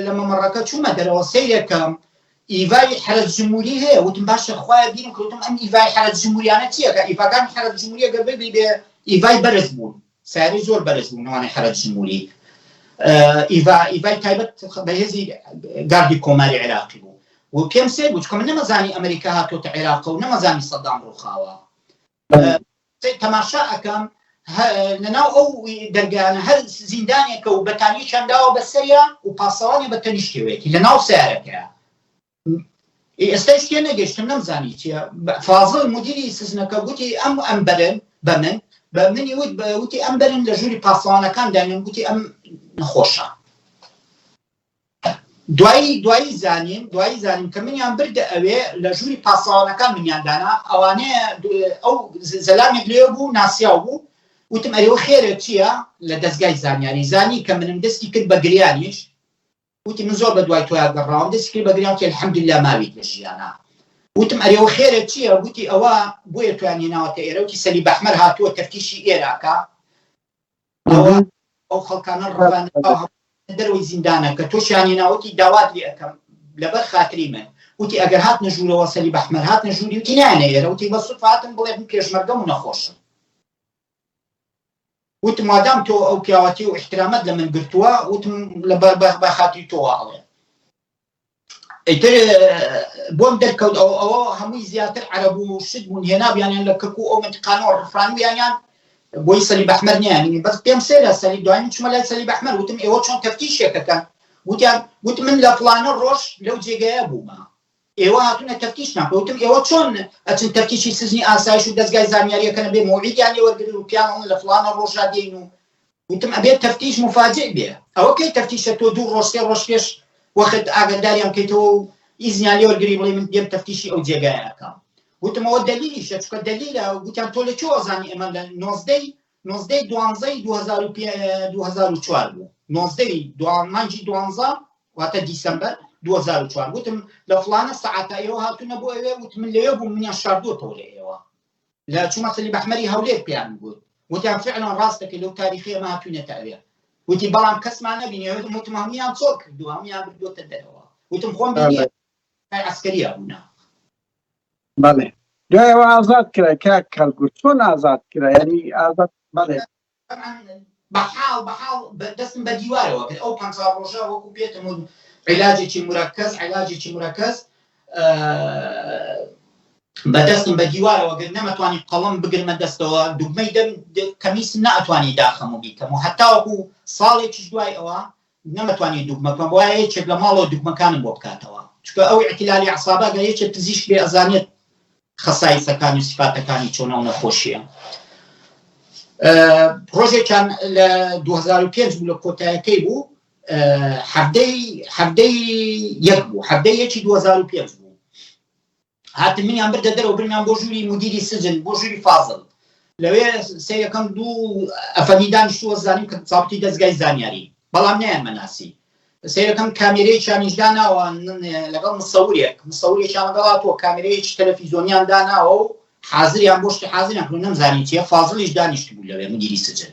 لە مەمەڕەکە چوومە دەرەوە سەیرێکم ئیڤای حرەت جمهوری هەیە وتم باشە خوایە بینم کردم ئەم ئیڤای حرەت جمهوریانە چییە کە ئیڤاکانی حرەت جمهوریە گەر ببی بێ ئیڤای بەرز بوون ساری زۆر بەرز بوون نەوانەی حرەت جمهوری ئیڤای تایبەت بەهێزی گاردی کۆماری عێراقی بوو و پێم سێ بوو چکە من نەمەزانی ئەمریکا هاتۆتە عێراق و نەمەزانی سەدام ڕووخاوە تەماشا ئەکەم لەناو ئەو دەرگانە هەر زیندانێکە و بەتانی چەنداوە بەسەریە و پاسەوانێ بە تەنیشتێوێتی لەناو سیارەکەیە. ئێستاش تێ نەگەشتم نەمزانی چییە. فازڵ مدیری سزنەکە گوتی ئەم بەرن بە منی وتی ئەم بەرن لە ژووری پاسەوانەکان دانێن، گوتی ئەم نەخۆشە. دوایی زانیم کە منیان بردە ئەوێ لە ژووری پاسەوانەکان منیاندانا ئەوانەیە ئەو زەلامێک لێ بوو ناسیاو بوو. وتم ئەرێوە خێرە چییە لە دەستگای زانیاری زانی کە منم دەستی کرد بە گریانیش. وتی من زۆر بە دوای تۆیان گەڕاوم دەستی کرد بە گریان کە الحەمدوللا ماویت لە ژیانە. وتم ئەرێوە خێرە چییە؟ گوتی ئەوە بۆیە تویان هێناوەتە ئێرە. وتی سەلیب ئەحمەر هاتووە تەفتیشی ئێراکە ئەو خەڵکانە ڕەوانە دەرەوەی زیندانە کە تۆشیان هێناوەتی داوات لێ ئەەکەم لەبەر خاتری من. وتی ئەگەر هاتنە ژوورەوە سەلیب ئەحمەر هاتنە ژووری وتی نایەنە ئێرە. وتی بە سوود هاتم بڵێ من پێشمەرگەم و نەخۆشم. وتم مادام تۆ ئەو پیاوەتی و احترامەت لە من گرتووە وتم بە خاتری تۆ ئاڵێ. ئیتر بۆم دەرکەوت ئەوە هەمووی زیاتر عەرەب و شت بوون هێنابیانیان لە کەرکوو ئەو منتیقانەوە ڕفرانویانیان بۆی سەلیب ئەحمەر نیانی بەس پێم سێرە سەلیب دوایین چوومە لای سەلیب ئەحمەر وتم ئێوە چۆن تەفتیشێکەکەن؟ وتم من لە فڵانە ڕۆژ لەو جێگایە بوومە ئێوە هاتوونە تەفتیش ناکە. وتم ئێوە چۆن ئەچن تەفتیشی سزنی ئاسایش و دەستگای زانیاریەکەنە بێ مۆعیدیان لێ وەرگرن و پیانەوە لە فڵانە ڕۆژا دێین و وتم ئەبێت تەفتیش مفاجئ بێ. ئەوە کەی تەفتیشە تۆ 2 ڕۆژ 3 ڕۆژ پێش وەخت ئاگاداریان بکەیتەوە و ئیزنیان لێ وەرگری بڵێ من دێم تەفتیشی ئەو جێگایە ئەکەم. وتم ئەوە دەلیلیشە چونکە دەلیلە. گوتیان تۆ لە چۆ ئەزانی؟ ئێمە لە 19/12/2004 بوو. 19 مانگی 12 واتە دیسەمبەر 2004. وتم لە فڵانە سەعاتە ئێوە هاتوونە بۆ ئەوێ. وتم من لەوێ بووم منیان شاردووەتەوە لە ئێوە لە چوومە سەلیب ئەحمەری هەولێر پێیان گوت. وتیان فعلا ڕاستەکە لەو تاریخی ئێمە هاتوونەتە ئەوێ. وتی بەڵام کەسمان نەبینێ. وتم هەموویان چۆڵ کردووە هەموویان بردووەتە دەرەوە. وتم خۆم بینیە عەسکەریە بوونا. بەڵێ دوایەوە ئازاد کرا کاک کەڵگوڕ چۆن ئازاد کرا؟ یعنی ئازاد بەڵێ بەحاڵ دەستم بە دیوارەوە کرد. ئەو 50 ڕۆژە وەکو پێتم عیلاجێکی مرەکەز بەدەستم بە دیوارەوە گرت. نەمەتوانی قەڵم بگرمە دەستەوە. دوگمەی کەمیسم نەئەتوانی داخەم و بیکەم و هەتا وەکو ساڵێکیش دوای ئەوە نەمەتوانی دوگمەکەم وایە یەکێک لە ماڵەوە دوگمەکانم بۆ بکاتەوە. چونکە ئەو ئیحتیلالی ئەعسابە گە یەکێک پزیشک بێ ئەزانێت خەسایسەکانی و سیفاتەکانی چۆنە و نەخۆشیە. ڕۆژێکیان لە 2005 بوو لە کۆتایەکەی بوو هەفتەی یەک بوو هەفتەی یەکی 2005 بوو. هاتن منیان بردە دەرەوە برمیان بۆ ژووری مدیری سجن بۆ ژووری فازڵ. لەوێ سەیەکەم 2 ئەفەندی دانیشتووە زانیم کە چاوتی دەستگای زانیاری بەڵام نیان مەناسی. سەیەکەم کامێرەیەکیان داناوە لەگەڵ مسەورێکیان لەگەڵاتەوە کامێرەیەکی تەلەڤیزۆنیان داناوە و حازریان بۆ شتی حازریان کردو نەمزانی چییە. فازڵیش دانیشت بوو لەوێ مدیری سجن.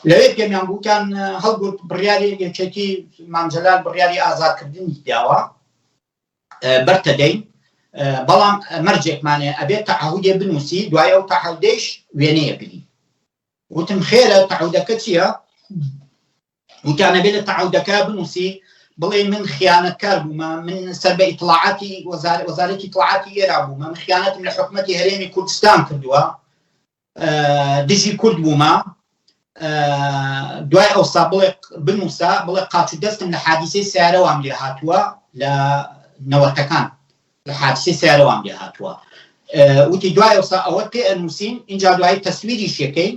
لەوێ پێمیان بووکیان هەڵگوت بڕیاری یەکێتی مامجەلال بڕیاری ئازادکردنی داوە بەرتە دەین بەڵام مەرجێکمانێ ئەبێت تەعهودێ بنووسی دوای ئەو تەعهودەیش وێنەیە بگری. وتم خێرە تەعهودەکە چییە؟ وتیان ئەبێت لە تەعهودەکە بنووسی بڵێ من خیانەتکار بوومە، من سەر بە ئیطلاعاتی وەزارەتی ئیطلاعاتی ئێرا بوومە، من خیانەتم لە حکومەتی هەرێمی کوردستان کردووە، دژی کورد بوومە. دوای ئەوسا بڵێ بنووسە بڵێ قاچ و دەستم لە حادیسەی سیارەوام لێ هاتووە لە نەوەتەکان لە حادیسەی سیارەوام لێ هاتووە. وتی دوای ئەوسا ئەوە پێ ئەنووسین اینجا دوای تەسویریش یەکەین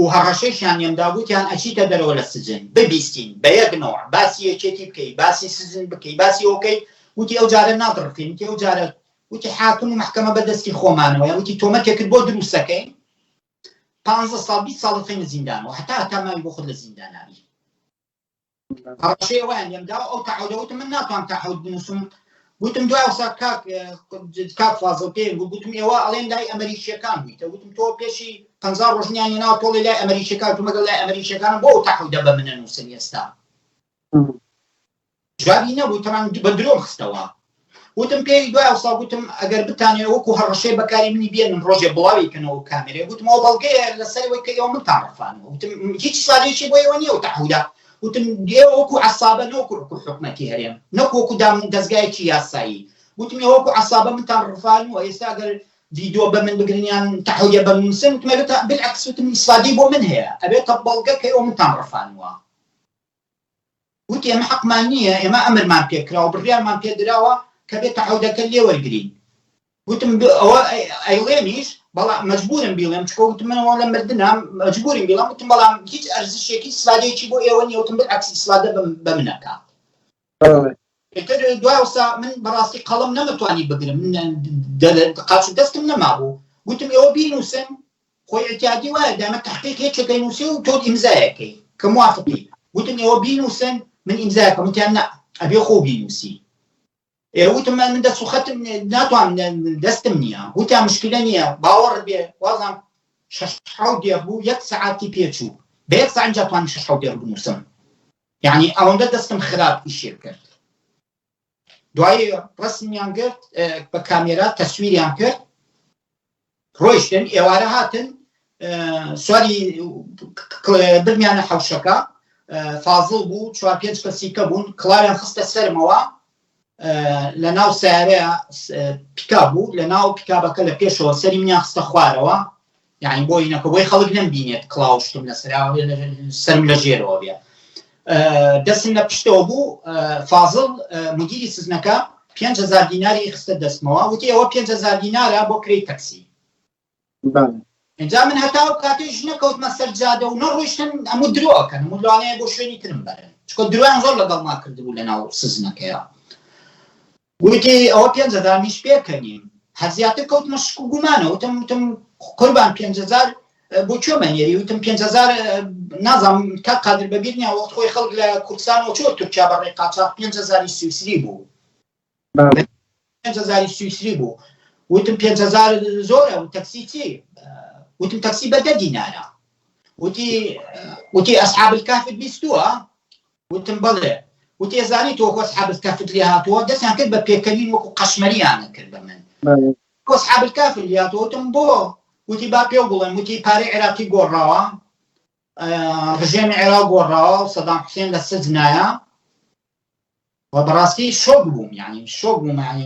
و هەڕەشەیشیان ێمدا گوتیان ئەچیتە دەرەوە لە سجن ببیستین بە یەکنەوە باسی یەکێتی بکەی باسی سجن بکەی باسی ئەوکەی. وتی ئەو جارە نادڕفین وتی ئەو جارە وتی حاکم و محکەمە بەدەستی خۆمانەوە وتی تۆمەتێکت بۆ دروستەکەین 15 ساڵ 20 ساڵ خەینە زیندانەوە هەتا ماوی بۆ خۆت لە زینداناوی. هەڕەشەی ئەویان ێمدا ئەو تەعهودە وتم من ناتوانم تەعهود بنووسم. گوتم دوای ئەوسا کاک فازڵ پێم گوتم ئێوە ئەڵێن لای ئەمریکیەکان بوویتە. گوتم تۆ پێشی 50 ڕۆژنیان هێناوە تۆڵی لای ئەمریکیەکان تو مەگەڵ لای ئەمریکیەکانم بۆ ئەو تەعهودە بە منە نووسن ئێستا. جوابی نەبوو تەمان بە درۆم خستەوە. وتم پێی دوای ئەوسا گوتم ئەگەر بتانێ وەکو هەڕەشەی بەکاری منی بێنن ڕۆژێ بڵاوی کەنەوە کامێرە. گوتم ئەو بەڵگەیە لەسەرەوەی کە ئێوە منتان ڕەفانەوە. وتم هیچ سوالێکی بۆ ئێوە نییە و تەعهودە. وتم ئێوە وەکو عەسابە نەوەکو حکومەتی هەرێم نەکو وەکو دەستگایەکی یاسایی. وتم ئێوە وەکو عەسابە منتان ڕەفان و ئێستا ئەگەر فيديو بمن بقرنيان تحوية بمنسن وتمرت بالعكس وتم إسفادي بو من هي أبي تبلغ كي ومن تعرفانوا وتي أم حق مانية أما أمر ما بيكرا وبريال ما بيدراوا كبي تحوية كلي والجرين وتم أيلينيش بلا مجبورين بيلهم تكون تمن ولا مردنا مجبورين بيلهم وتم بلا هيج أرزش كي إسفادي تبو إيواني وتم بالعكس إسفادة بمنكا إتر دواوسا من براسي قلم نمتواني بقرا من قاتل دستم نمابو قلتم إيوه بينوسن خوي اعتيادي واحد دائما تحقيق هيك كينوسي وتود إمزايكي كموافقي قلتم إيوه بينوسن من إمزايك ومتى أنا أبي أخو بينوسي قلتم من دستو ختم ناتوان دستمنيا قلتم مشكلة نيا باور بيه وازم ششحاو ديابو يك ساعاتي بيتشو بيك ساعة جاتوان ششحاو ديابو نوسن يعني أون دستم خراب الشركة دوای رسمیان کرد بە کامێرا تەسویریان کرد ڕۆیشتن ئێوارە هاتن سواری برمیانە حەوشەکە فازڵ بوو 4-5 کەسیکە بوون کڵاویان خستە سەرمەوە لە ناو سیارەیە پیکاب بوو لە ناو پیکابەکە لە پێشەوە سەری منیان خستە خوارەوە یعنی بۆ هینەکە بۆی خەڵک نەمبینێت کڵاوشتم لە سەرم لە ژێرەوە بێ دەستم لە پشتەوە بوو فازڵ مدیری سزنەکە 5,000 دیناری خستە دەستمەوە وتی ئەوە 5,000 دینارە بۆ کرێی تەکسی اینجا من هەتا و کاتێژ نەکەوتمە سەر جادە و نەڕۆیشتن هەموو درۆکەن هەموو لەوانەیە بۆ شوێنی ترم بەرن چکە درۆیان زۆر لەگەڵما کردبوو لە ناو سزنەکەیە وتی ئەوە 5,000 میش پێکەنین هەر زیاتر کەوتمە شک و گومانە وتم قوربان 5,000 بۆ کوێ مەنێری وتم 5,000 نازانم کا قادر بەبیر نییە وەخت خۆی خەڵک لە کوردستانەوە چۆر تورکیا بەڕێ قاچاق 5,000 سویسری بوو 5,000 سویسری بوو وتم 5,000 زۆرە و تەکسی چی وتم تەکسی بە 10 دینارە وتی ئەسحاب الکهفت بیستووە وتم بەڵێ وتی ئەزانی تۆ خۆ ئەسحاب الکهفت لێ هاتووە دەستیان کرد بە پێکەنین وەکو قەشمەریانە کرد بە من خۆ ئەسحاب الکهفت لێ هاتووە وتم بۆ وتی با پێو بڵێن وتی پارەی عێراقی گۆڕاوە ڕژێمی عێراق گۆڕاوە سەدام حوسێن لە سجنایە و بەڕاستی شۆک بووم یعنی شۆک بووم یعنی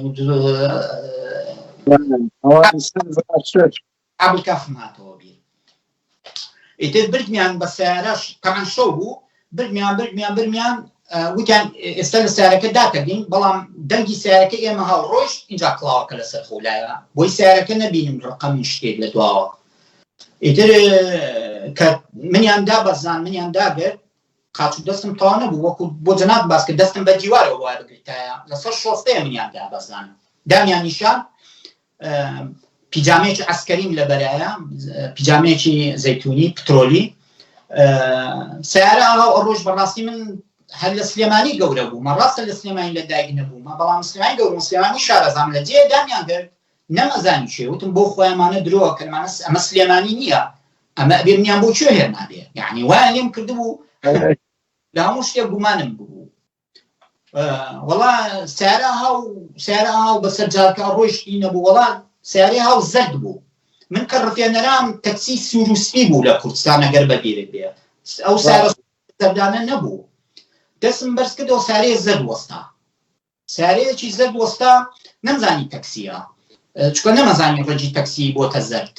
ئابلکافم هاتەوە بیر ئیتر بردمیان بە سیارەش تەمەن شەو بوو برمیان وتیان ئێستا لە سیارەکە داکەبین بەڵام دەنگی سیارەکە ئێمە هاوڕۆیشت اینجا کڵاوەکە لەسەر خولایە بۆی سیارەکە نەبینم ڕقەمی شتێک لە دواوە ئیتر کە منیان دابەزان منیان داگرت قاچ و دەستم تەواو نەبوو وەکو بۆ جەناب باس کە دەستم بە دیوارەوە وای بگریتایە لەسەر شۆستەیە منیان دابەزان دامیان نیشان پیجامەیەکی عەسکەریم لەبەرایە پیجامەیەکی زەیتونی پترۆلی سیارە ڕۆژ بەڕاستی من هەر لە سلێمانی گەورە بوو مە ڕاستە لە سلێمانی لەدایک نەبوومە بەڵام سلێمانی گەورە سلێمانی شارەزام لە جێ دامیان کرد نەمەزانی شێ وتم بۆ خۆیانمانە درۆوە کەمانە ئەمە سلێمانی نییە ئەمە ئەبێ منیان بۆ کوێ هێنابێ یعنی وایان لێم کردبوو لە هەموو شتێک گومانم بوو وەڵا سیارە هاو بەسەر جارکە ڕۆیشتی نەبوو وەڵا سیارەی هاو زەرد بوو من کە ڕفێنەرام تەکسی سوروسپی بوو لە کوردستان ئەگەر بەبیرت بێ ئەو سیارە زەردانە نەبوو دەستم بەرز کردەوە سیارەیە زەرد وەستا سیارەیەکی زەرد وەستا نەمزانی تەکسیە چکە نەمەزانی ڕەجی تەکسی بۆتە زەرد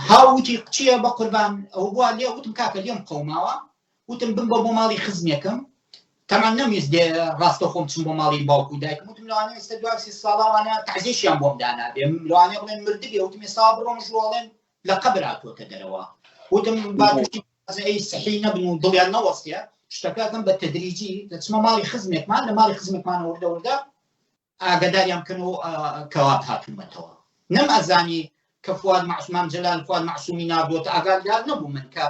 هاوتی چییە بە قوربان ئەو بووە لێ وتم کاکە لێم قەوماوە وتم بم بۆ ماڵی خزمێکم تەمان نەویست دێ ڕاستە خۆم چم بۆ ماڵی باوکو و دایکم وتم لەوانە ئێستا دوای 30 ساڵاوانە تەعزیەشیان بۆم دانابێ لەوانێ بڵێن مردبێ وتم ئێستا بڕۆم ژوڵێن لە قەبر هاتووەتە دەرەوە وتم باتوشی ئەی سەحی نەبن و دڵیان نەوەستێ شتەکەکەم بە تەدریجی دەچمە ماڵی خزمێکمان لە ماڵی خزمێکمان وردە ئاگاداریان کردن و کەوات هاتوومەتەوە نەم ئەزانی کە فواد معسوومان جەلال فواد معسوومی نردووەتە ئاگادار نەبوو من کە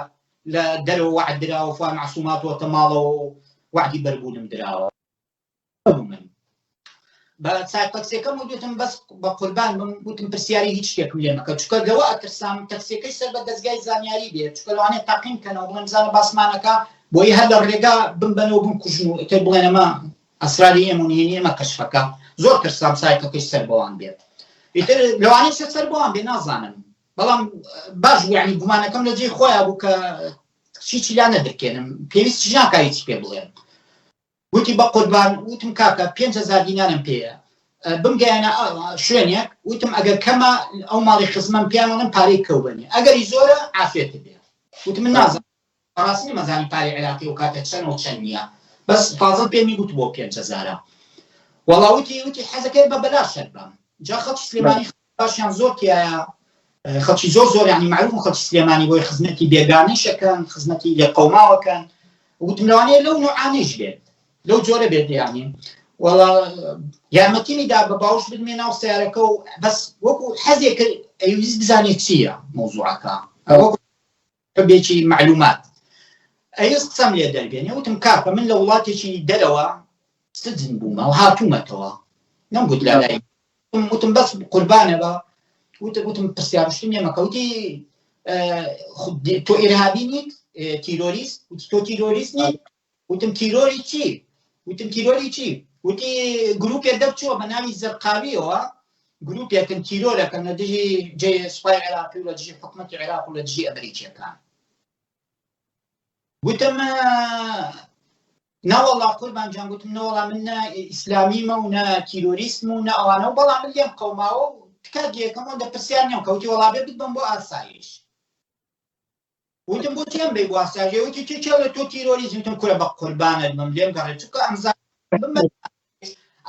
لە دەرەوە وعد دراوە فواد معسووماتوەتە ماڵەوە و وعدی بەربوونم دراوە من بە چای تەکسیەکەم وتم بەس بە قوربان بم وتم پرسیاری هیچ شتێکم لێ مەکە چکە لەوە ئەترسام تەکسیەکەی سەر بە دەستگای زانیاری بێت چکە لەوانێت تاقیم کەنەوە بڵێم زانە باسمانەکە بۆی هەر لە ڕێگا بمبەنەوە بمکوژن و ئێتر بڵێن ئەمە ئەسراری ئێمە نهێنی ئێمە کەشفەکە زۆر ترسام سایتەکەی سەر بەوان بێت ئیتر لەوانەیە سەر بەوان بێ نازانم بەڵام باش بوو یعنی گومانەکەم لە جێی خۆیان بوو کە هیچی لا نەدرکێنم پێویستی ناکا هیچ پێ بڵێم وتی بە قوربان وتم کاکە 5,000 دینارم پێیە بمگەیانە شوێنێک وتم ئەگەر کەمە ئەو ماڵی خزمەم پیانڵم پارەی کەوبنی ئەگەری زۆرە ئافێت بێ وتم من نازانم بەڕاستی مەزانی پارەی عێراقی و کاتە چەند و چەند نییە بەس فازڵ پێمی گوت بۆ 5,000 وەڵاوتی حەزەکەی بە بەلاش شەر بم جا خەڵکی سلێمانی باشیان زۆر تایە خەڵکی زۆر یعنی معلوم خەڵکی سلێمانی بۆی خزمەتی بێگانەیشەکەن خزمەتی لێ قەوماوەکەن وتم لەوانەیە لەو نوعانەیش بێت لەو جۆرە بێت یعنی وەڵا یارمەتیمیدا بە باوش بدمێ ناو سیارەکە و بەس وەکو حەزێک ئەویست بزانێت چییە مۆزوعەکە وەکو بێکی معلومات ئەویست قسەم لێ دەربێنێ وتم کاکە من لە وڵاتێکی دەرەوە سجن بوومە و هاتوومەتەوە نەمگوت لای وتم بەس قوربانە بە وتم پرسیارشتم لێمەکەوتی تۆ ئێرهابی نیت تیرۆریست تۆ تیرۆریست نیت وتم تیرۆری چی وتم تیرۆری چی وتی گروپێک دەبچووە بە ناوی زەرقاویەوە گروپێکن تیرۆرەکەن لە دژی جێ سوپای عێراقی و لە دژی حکومەتی عێراق و لە دژی ئەمریکیەکان وتم ناوەڵا قوربان جان گوتم نەوەڵا من نە ئیسلامیمە و نە تیرۆریستم و نە ئەوانە و بەڵام من لێم قەوماوە و تکات یەکەمەوە دە پرسیار نێم کەوتی وەڵا بێ بتبم بۆ ئاسایش وتم بۆ چێم بێ بۆ ئاسایش وتی چێ لە تۆ تیرۆریزم وتم کورە بە قوربانت بم لێم گەڕێت چونکە ئەمزان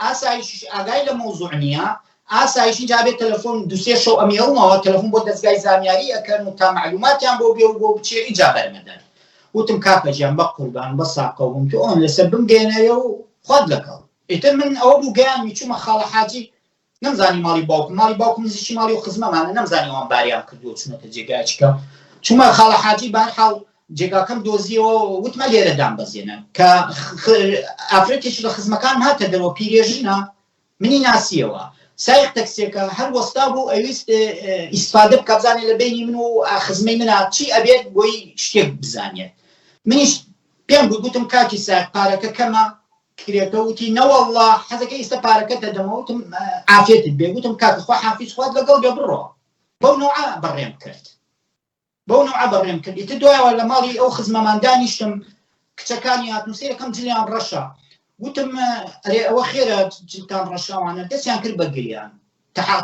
ئاسایش ئاگای لە مەوزوع نییە ئاسایشی جابێت تەلەفۆن دوسێ شەو ئەمیێڵمەوە تەلەفۆن بۆ دەستگای زانیاری ئەکەن و تا معلوماتیان بۆ بێ و بۆ بچێ ئیجا بەرمەدەن وتم کاکە گیان بە قوربان بە ساقەوم تۆ ئەوم لەسەر بمگەێنەوە و خۆت لەگەڵ ئیتر من ئەوە بوو گەیانمی چوومە خاڵە حاجی نەمزانی ماڵی باوکم نزیکی ماڵی و خزمەمانە نەمزانی ئەوان باریان کردووە چونەتە جێگایچکە چوومە خاڵە حاجی بەهەرحاڵ جێگاکەم دۆزیەوە وتمە لێرە دامبەزێنە کە ئافرەتێکی لە خزمەکان هاتە دەرەوە پیرێژنە منی ناسیەوە سایق تەکسێکە هەر وەستا بوو ئەویست ئیسفادە بکە بزانێت لە بینی من و خزمەی منە چی ئەبێت بۆی شتێک بزانێت منیش پێم گوتم کاکی سایق پارەکە کەمە کرێتە وتی نەوەڵڵا حەزەکە ئێستا پارەکە دەدەمەوە وتم ئافێتت بێ گوتم کاکە خوا حافیز خوات لەگەڵ بێ بڕۆ بەو نوعە بەڕێم کرد بەو نوعە بەڕێم کرد ئیتر دوایەوە لە ماڵی ئەو خزمەمان دانیشتم کچەکانی هاتنووسێرەکەم جلیان ڕەشە وتم ئەرێ ئەوە خێرە جلتان ڕەشاوانە دەستیان کرد بە گریان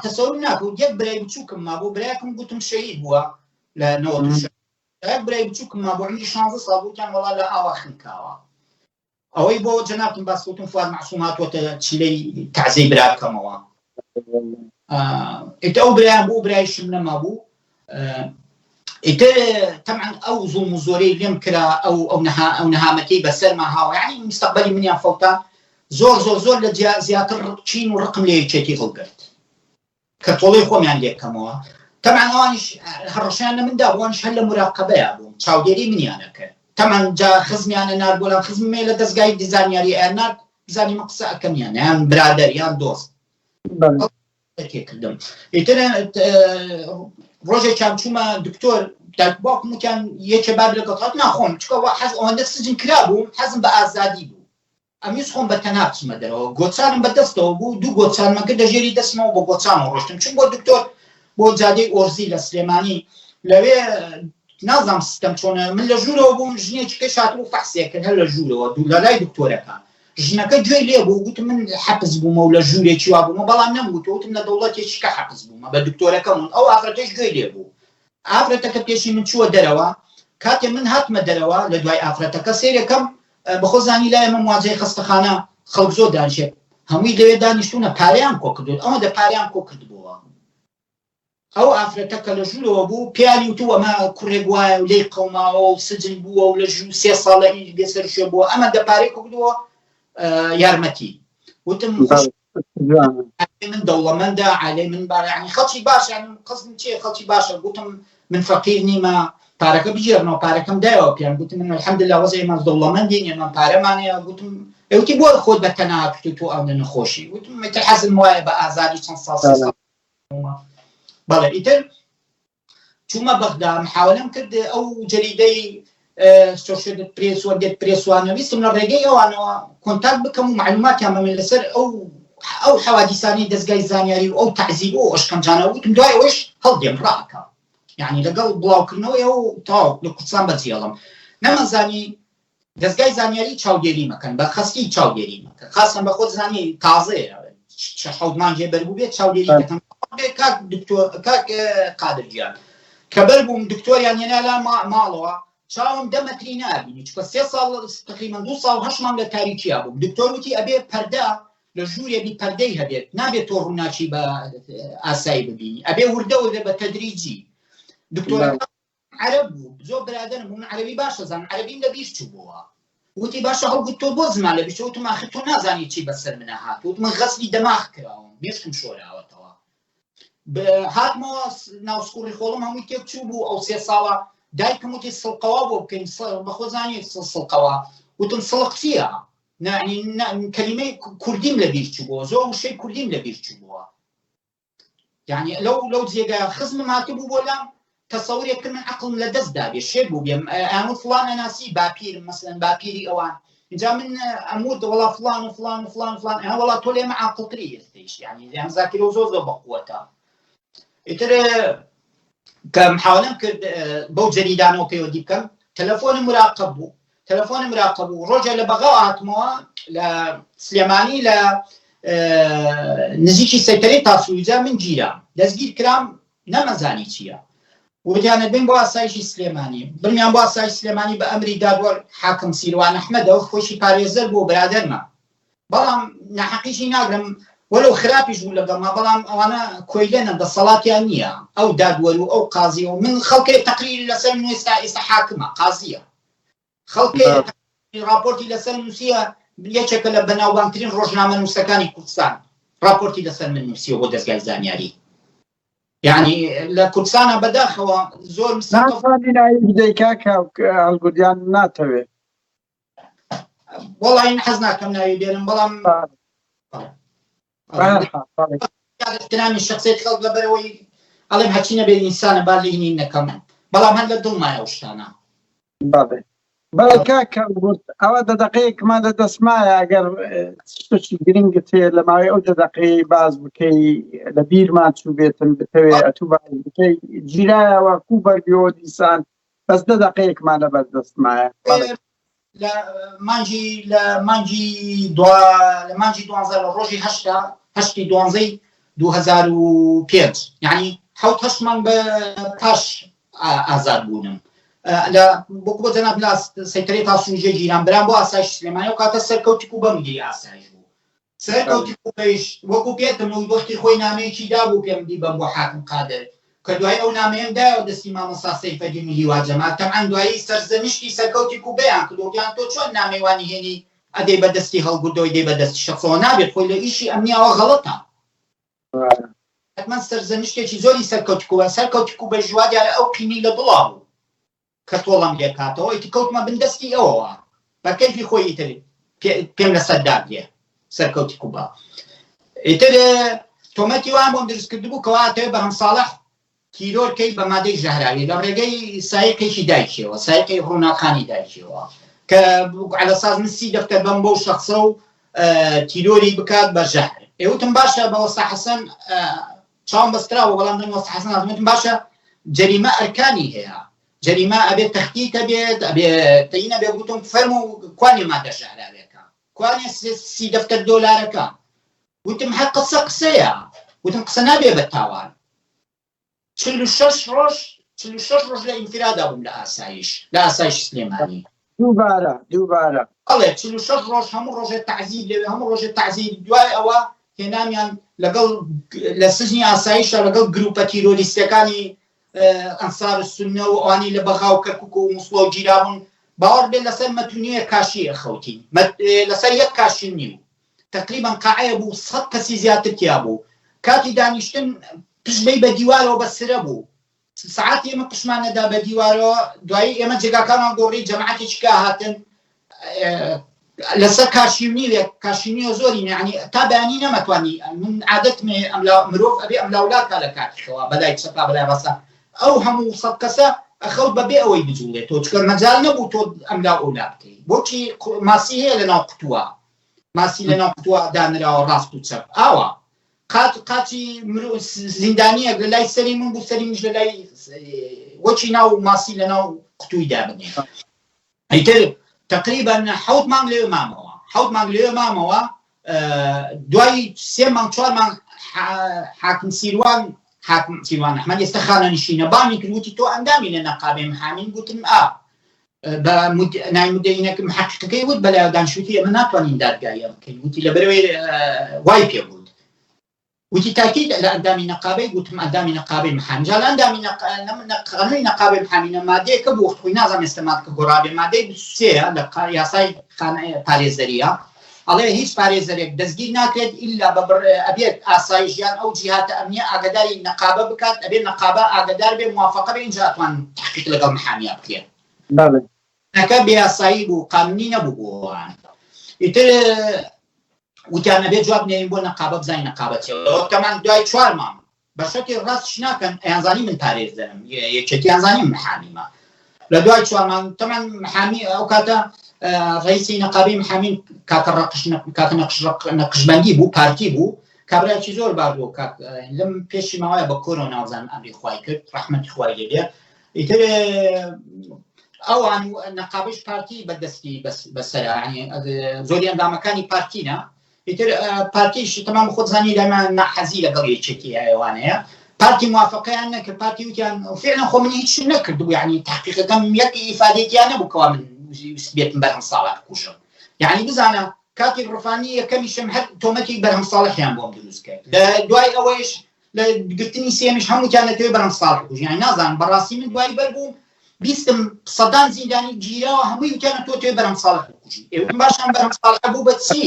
تەسەور ناکەوت یەک برای بچووکم ما بۆ برایەکم گوتم شەهید بووە لە 96 یەک برای بچووکم ما بۆ عمری 16 ساڵ بووتیان وەڵا لە ئاوا خنکاوە ئەوەی بۆ جەنابتم باس وتم فواد معسووم هاتووەتە چیلەی تەعزیەی برا بکەمەوە ئیتر ئەو برایان بوو برایشم نەما بوو ئیتر تەمعەن ئەو زوڵم و زۆرەی لێم کرا ئەو نەهامەتەی بەسەرما هاوە یعنی مستەقبەلی منیان فەوتان زۆر لە زیاتر چین و ڕقم لێ یەکێتی هەڵگرت کە تۆڵەی خۆمیان لێ بکەمەوە تەمعەن ئەوانیش هەڕەشیان لە مندا بووانش هەر لە مراقەبەیە بووم چاودێری منیانە کرد تەمەەن جا خزمیانە نارد بۆ لەم خزممێ لە دەستگای دیزانیاری ئەنارد بزانیمە قسە ئەەکەمیان یان برادەر یان دۆست تێکردم ئیتر ڕۆژێکیان چوومە دکتۆر باوکم وتیان یەکێ باب لەگەڵ هات ناخۆم چکە ئەوەندە سجن کرا بووم حەزم بە ئازادی بوو ئەمیش خۆم بە تەنها بچمە دەرەوە گۆچانم بەدەستەوە بوو دوو گۆچانمەکە دەژێری دەستمەوە بۆ گۆچانەوە ڕۆشتم چون بۆ دکتۆر بۆ جادەی ئۆرزی لە سلێمانی لەوێ نازام سیستەم چۆنە من لە ژوورەوە بووم ژنێکیکە شاتر و فەحسێکرد هەر لە ژوورەوە دوو لە لای دکتۆرەکان ژنەکە گوێی لێ بوو گوتم من حەبس بوومە و لە ژوورێکی وا بوومە بەڵام نەمگوتە وتم لە دەوڵەتێکیکە حەبس بوومە بە دکتۆرەکەم ئەو ئافرەتەش گوێی لێ بوو ئافرەتەکە پێشی من چووە دەرەوە کاتێ من هاتمە دەرەوە لە دوای ئافرەتەکە سێرەکەم بەخۆ زانی لای ئەمە مواجهی خستەخانە خەڵک زۆر دانیشێت هەمووی لەوێ دانیشتوونە پارەیان کۆ کردوون ئەوە دە پارەیان کۆ کردبووە ئەو ئافرەتەکە لە ژوورەوە بوو پیانی وتو ئەمە کوڕێک وایە و لێی قەوماوە و سجن بووە و لە ژوور 3 ساڵە هیچ بێسەر شوێ بووە ئەمە دە پارەی کردووە یارمەتی وتم من دەوڵەمەندە عالێ من بارانی خەڵکی باش قسم چێ خەڵکی باشە گوتم من فەقیر نیمە پارەکە بژێرنەوە پارەکەم دایەوە پیان گوتم من الحەمدلله وەزعی ماز دەوڵەمەندین ئێمە پارەمانەیە گوتم ئەوتی بۆ خۆت بە تەنها کرد تۆ ئەو نەخۆشی وتم مەتر حەزم وایە بە ئازادی چەند ساڵ بەڵێ ئیتر چوومە بەغدا محاولەم کرد ئەو جەریدەی سۆشیۆل پرێس و دێت پرێسوانە ویستم لە ڕێگەی ئەوانەوە کۆنتاکت بکەم و معلوماتیان بەمێ لەسەر ئەو حەوادیسانی دەستگای زانیاری و ئەو تەعزیب و ئەشکەنجانە وتم دوای ئەوەش هەڵدێم ڕاکە یعنی لەگەڵ بڵاوکردنەوەی ئەو تاو لە کوردستان بەجێڵم نەمەزانی دەستگای زانیاری چاودێری مەکەن بە خەستی چاودێری مەکەن خاصن بە خۆت زانی تازەیە حەوت مانگێ بەربوو بێت چاودێری دەکەم کاک دکتۆر کاک قادرگیان کە بەربووم دکتۆریان هێنا لا ماڵەوە چاوم 10 مەتری نابینی چکە 3 ساڵ تقریبا 2 ساڵ 8 مانگ لە تاریکیا بووم دکتۆر وتی ئەبێ پەردە لە ژوورێکی پەردەی هەبێت نابێت تۆ ڕووناچی بە ئاسایی ببینی ئەبێ وردە بە تەدریجی دکتۆر عرب بوو زۆر برادرم بوو عەرەبی باشە زانم عەرەبیم لە بیر چوو بووە وتی باشە هەڵگوت تۆ بۆ زمان لە بیرچوو وتم ئاخر تۆ نازانی چی بەسەر منە هات وتم من غەسلی دەماغ کراوم مێشکم شۆراوەتەوە هاتمەوە ناوسکوڕی خۆڵم هەمووی تێک چوو بوو ئەو 3 ساڵە دایکم وتی سڵقەوا بۆ بکەین بەخۆ زانیت سڵقەوا وتم سڵق چییە کەلیمەی کوردیم لە بیر چوو بووە زۆر وشەی کوردیم لە بیر چوو بووە یعنی لەو جێگایە خزمم هاتبوو بۆ لام تەسەورێک کرد من عەقڵم لە دەستدا بێ شێر بوو بێم ئەموو فڵان ئەناسی باپیرم مەسەلەن باپیری ئەوان اینجا من ئەموو وەڵا فڵان و فڵان و فڵان فڵان وەڵا تۆ لێمە عاقڵتری هێستەیش یعنی ئەم زاکرە زۆر زۆر بەقووەتە ئیتر کە محاولەم کرد بەو جەریدانەوە پەیوەندی بکەم تەلەفۆنم مراقەب بوو ڕۆژێ لە بەغاو هاتمەوە لە سلێمانی لە نزیکی سەیتەرەی تاسووجا من گیرام دەستگیر کرام نەمەزانی چییە وتیانە بین بۆ ئاسایشی سلێمانی برمیان بۆ ئاسایش سلێمانی بە ئەمری دادوەر حاکم سیروان ئەحمەدەوە خۆشی پارێزەر بۆ برادەرمە بەڵام ناحەقیشی ناگرم وەلو خراپیش بوو لەگەڵما بەڵام ئەوانە کۆیلێنە دەسەڵاتیان نییە ئەو دادوەر و ئەو قازیە و من خەڵکێ تەقریر لەسەر نوێستا ئێستا حاکمە قازیە خەڵکێ راپۆرتی لەسەر نووسیە یەکێکە لە بەناوبانگترین ڕۆژنامە نووسەکانی کوردستان راپۆرتی لەسەر من نووسیە بۆ دەستگای زانیاری یعنی لە کوردستانە بەداخەوە زۆر بدەیکا هەڵگوردیان ناتەوێت وەڵی حەز ناکەم ناوی بێنم بەڵام احترامی شخصیت خەڵک لەبەرەوەی ئەڵێم هەچی نەبێت ئینسانە با لێنی نەکەم بەڵام هەر لە دڵمایە ئەو شتانە بەڵێ کاکە ئەوە دەدەقەیەکمان لە دەستمایە ئەگەر شتێکی گرنگت هەیە لە ماوەی ئەو دەدەقەی باز بکەی لە بیرمان چوو بێتن بتەوێت ئەتوو باز بکەی گیرایەوە کوو بەرگەوە دیسان بەس دەدەقەیەکمان لە بەردەستمایە لە مانگی 12 لە ڕۆژی 8 2005 یعنی 7 مانگ بە پاش ئازاد بوونم لە بۆ جەناب لاس سەیتەرەی تاسووجێ گیران برام بۆ ئاسایش سلێمانی و کاتە سەرکەوتی کوبەمگیری ئاسایش بوو سەرکەوتی کوبەیش وەکو پێتم و وەختی خۆی نامەیەکی دابوو پێم دیبەم بۆ حاکم قادر کە دوای ئەو نامەیەمدایەوە دەستی مامۆستا سەیفەدین میلیوا جەمات تەمەن دوایی سەرزەنیشتی سەرکەوتی کوبەیان کردویان تۆ چۆن نامەیوانی هێنی ئەدەی بەدەستی هەڵگوردەوەی دەی بەدەستی شەخصەوە نابێت خۆی لە ئیشی ئەمنیەوە غەڵەتە حتمەن سەرزەنیشتێکی زۆری سەرکەوتی کوبە سەرکەوتی کوبە ژوا دیارە ئەو قینی لە دڵا بوو کە تۆڵەم لێکاتەوە ئیتی کەوتمە بندەستی ئەوەوە بە کەیفی خۆی ئیتر پێم لەسەر دابێ سەرکەوتی کوبە ئیتر تۆمەتی وان بۆم دروست کردبوو کەوا ئاتەوێ بەرهەم ساڵح تیرۆرکەی بە مادەی ژەهراوی لە ڕێگەی سایەکێکی دایکیەوە سایەکەی ڕووناقانی دایکیەوە کە عەلەساز من 30 دەفتەر بەم بەو شەخسە و تیرۆری بکات بە ژەهر ئێوتم باشە بە وەستا حەسەن چاوم بەستراوە بەڵام دەنگ وەستا حەسەن هاتمەتم باشە جەریمە ئەرکانی هەیە جەریمە ئەبێت تەختیکە بێت ئەبێت تەینە بێ گوتم فەرمو کوانی مادە ژەهراویەکە کوانی 30 دەفتەر دۆلارەکە وتم هەر قسەیە وتم قسە نابێ بە تاوان 46 ڕۆژ لە ئینفرادا بووم لە ئاسایش سلێمانی دووبارە ئەڵێ 46 ڕۆژ هەموو ڕۆژێت تەعزیب لێوێ هەموو ڕۆژێت تەعزیب دوای ئەوە هێنامیان لەگەڵ لە سژنی ئاسایشە لەگەڵ گروپە تیرۆریستەکانی ئەنسار السونە و ئەوانی لە بەغاو کەرکووک و موسڵە و گیرابوون باوەڕ بێت لەسەر مەتونیە کاشیە خەوتین لەسەر یەک کاشی نیو تقریبا قاعەیە بوو 100 کەسی زیاتر تیا بوو کاتی دانیشتن پشتبەی بە دیوارەوە بەسرە بوو سعاتی ئێمە پشمانەدا بە دیوارەوە دوایی ئێمە جێگاکانمان گۆڕی جەماعەتێکی کا هاتن لەسەر کاشینیە زۆری یعنی تا بەیانی نەمەتوانی من عادەتمێ مرۆڤ ئەبێ ئەملاولاکە لە کاتیشەوە بەلای چەپا بەلای ڕاستە ئەو هەموو 100 کەسە ئەخەوت بەبێ ئەوەی بجوڵێت تۆ چکە مەجال نەبوو تۆ ئەملا ئەولا بکەی بۆچی ماسی هەیە لەناو قوتووە ماسی لەناو قوتووە دانراوە ڕاست و چەپ ئاوە قاچی زیندانیەک لە لای سەری من بوو سەری منش لە لای وەچی ناو ماسی لەناو قوتووی دابنێ ئەیتر تقریبا 7 مانگ لێوێ مامەوە دوای 3 مانگ 4 مانگ حاکم سیروان ئەحمەد ئێستا خانەنشینە بانی کرد وتی تۆ ئەندامی لە نەقابێ محامین گوتم بە نای مدەینەکە محققەکەی وت بەلایەوە دانیشتووتی ئێمە ناتوانین دادگایە بکەین وتی لەبەرەوەی وای پێ بوو وتی تاکید لە ئەندامی نەقابەی گوتم ئەندامی نەقابەی محامین جا لە ئەندامی قانونی نەقابەی محامینە مادەیەکە بۆ خۆی نازانم ئێستا مادەکە گۆڕابێ مادەی 23 لە یاسای پارێزەریە ئەڵێ هیچ پارێزەرێک دەستگیر ناکرێت ئیلا ئەبێت ئاسایشیان ئەو جیهاتە ئەمنیە ئاگاداری نەقابە بکات ئەبێت نەقابە ئاگادار بێ موافقە بێ اینجا ئەتوان تحقیق لەگەڵ محامیا بکرێت نەکە بێ یاسایی بوو قانونی نەبوو بۆوان ئیتر وتیان ئەبێت جواب نێین بۆ نەقابە بزانین نەقابە چێوە تەمان دوای 4 مانگ بە شەکی ڕاستش ناکەن ئەیانزانی من پارێزەرم یەکێتیانزانی من محامیمە لە دوای 4 مانگ تەمان محامی ئەو کاتە ڕئیسی نەقابەی محامین کاتە نەقشبەندی بوو پارتی بوو کابراایکی زۆر باردووە لەم پێشی ماوەیە بە کۆرۆنا ناوزان ئەمری خوای کرد ڕەحمەتی خوای لێبێ ئیتر ئەوان نەقابەش پارتی بەدەستی بەسەرا زۆری ئەندامەکانی پارتینە ئیتر پارتیش تەمام خۆزانی لەمە ناحەزی لەگەڵ یەکێتی ئەوانەیە پارتی موافقەیان نەکرد پارتی وتیان فعلا خۆ من هیچ نەکردبوو یعنی تحقیقەکەم یەک ئیفادەیەکیان نەبوو کەوا من بێتم بەرهەم ساڵح کوشم یعنی بزانە کاتی ڕفانی یەکەمیشم هەر تۆمەتی بەرهەم ساڵحیان بۆم دروست کرد لە دوای ئەوەیش لە گرتنی سێمیش هەمووتیانەتەوەی بەرهەم ساڵح کوژ یعنی نازانم بەڕاستی من دوای بەربووم بیستم سەدان زیندانی گیراوە هەمووی وتیانەتەوە تۆی بەرهەم ساڵح کوژی ئێوەم باشان بەرهەم ساڵح بوو بە چی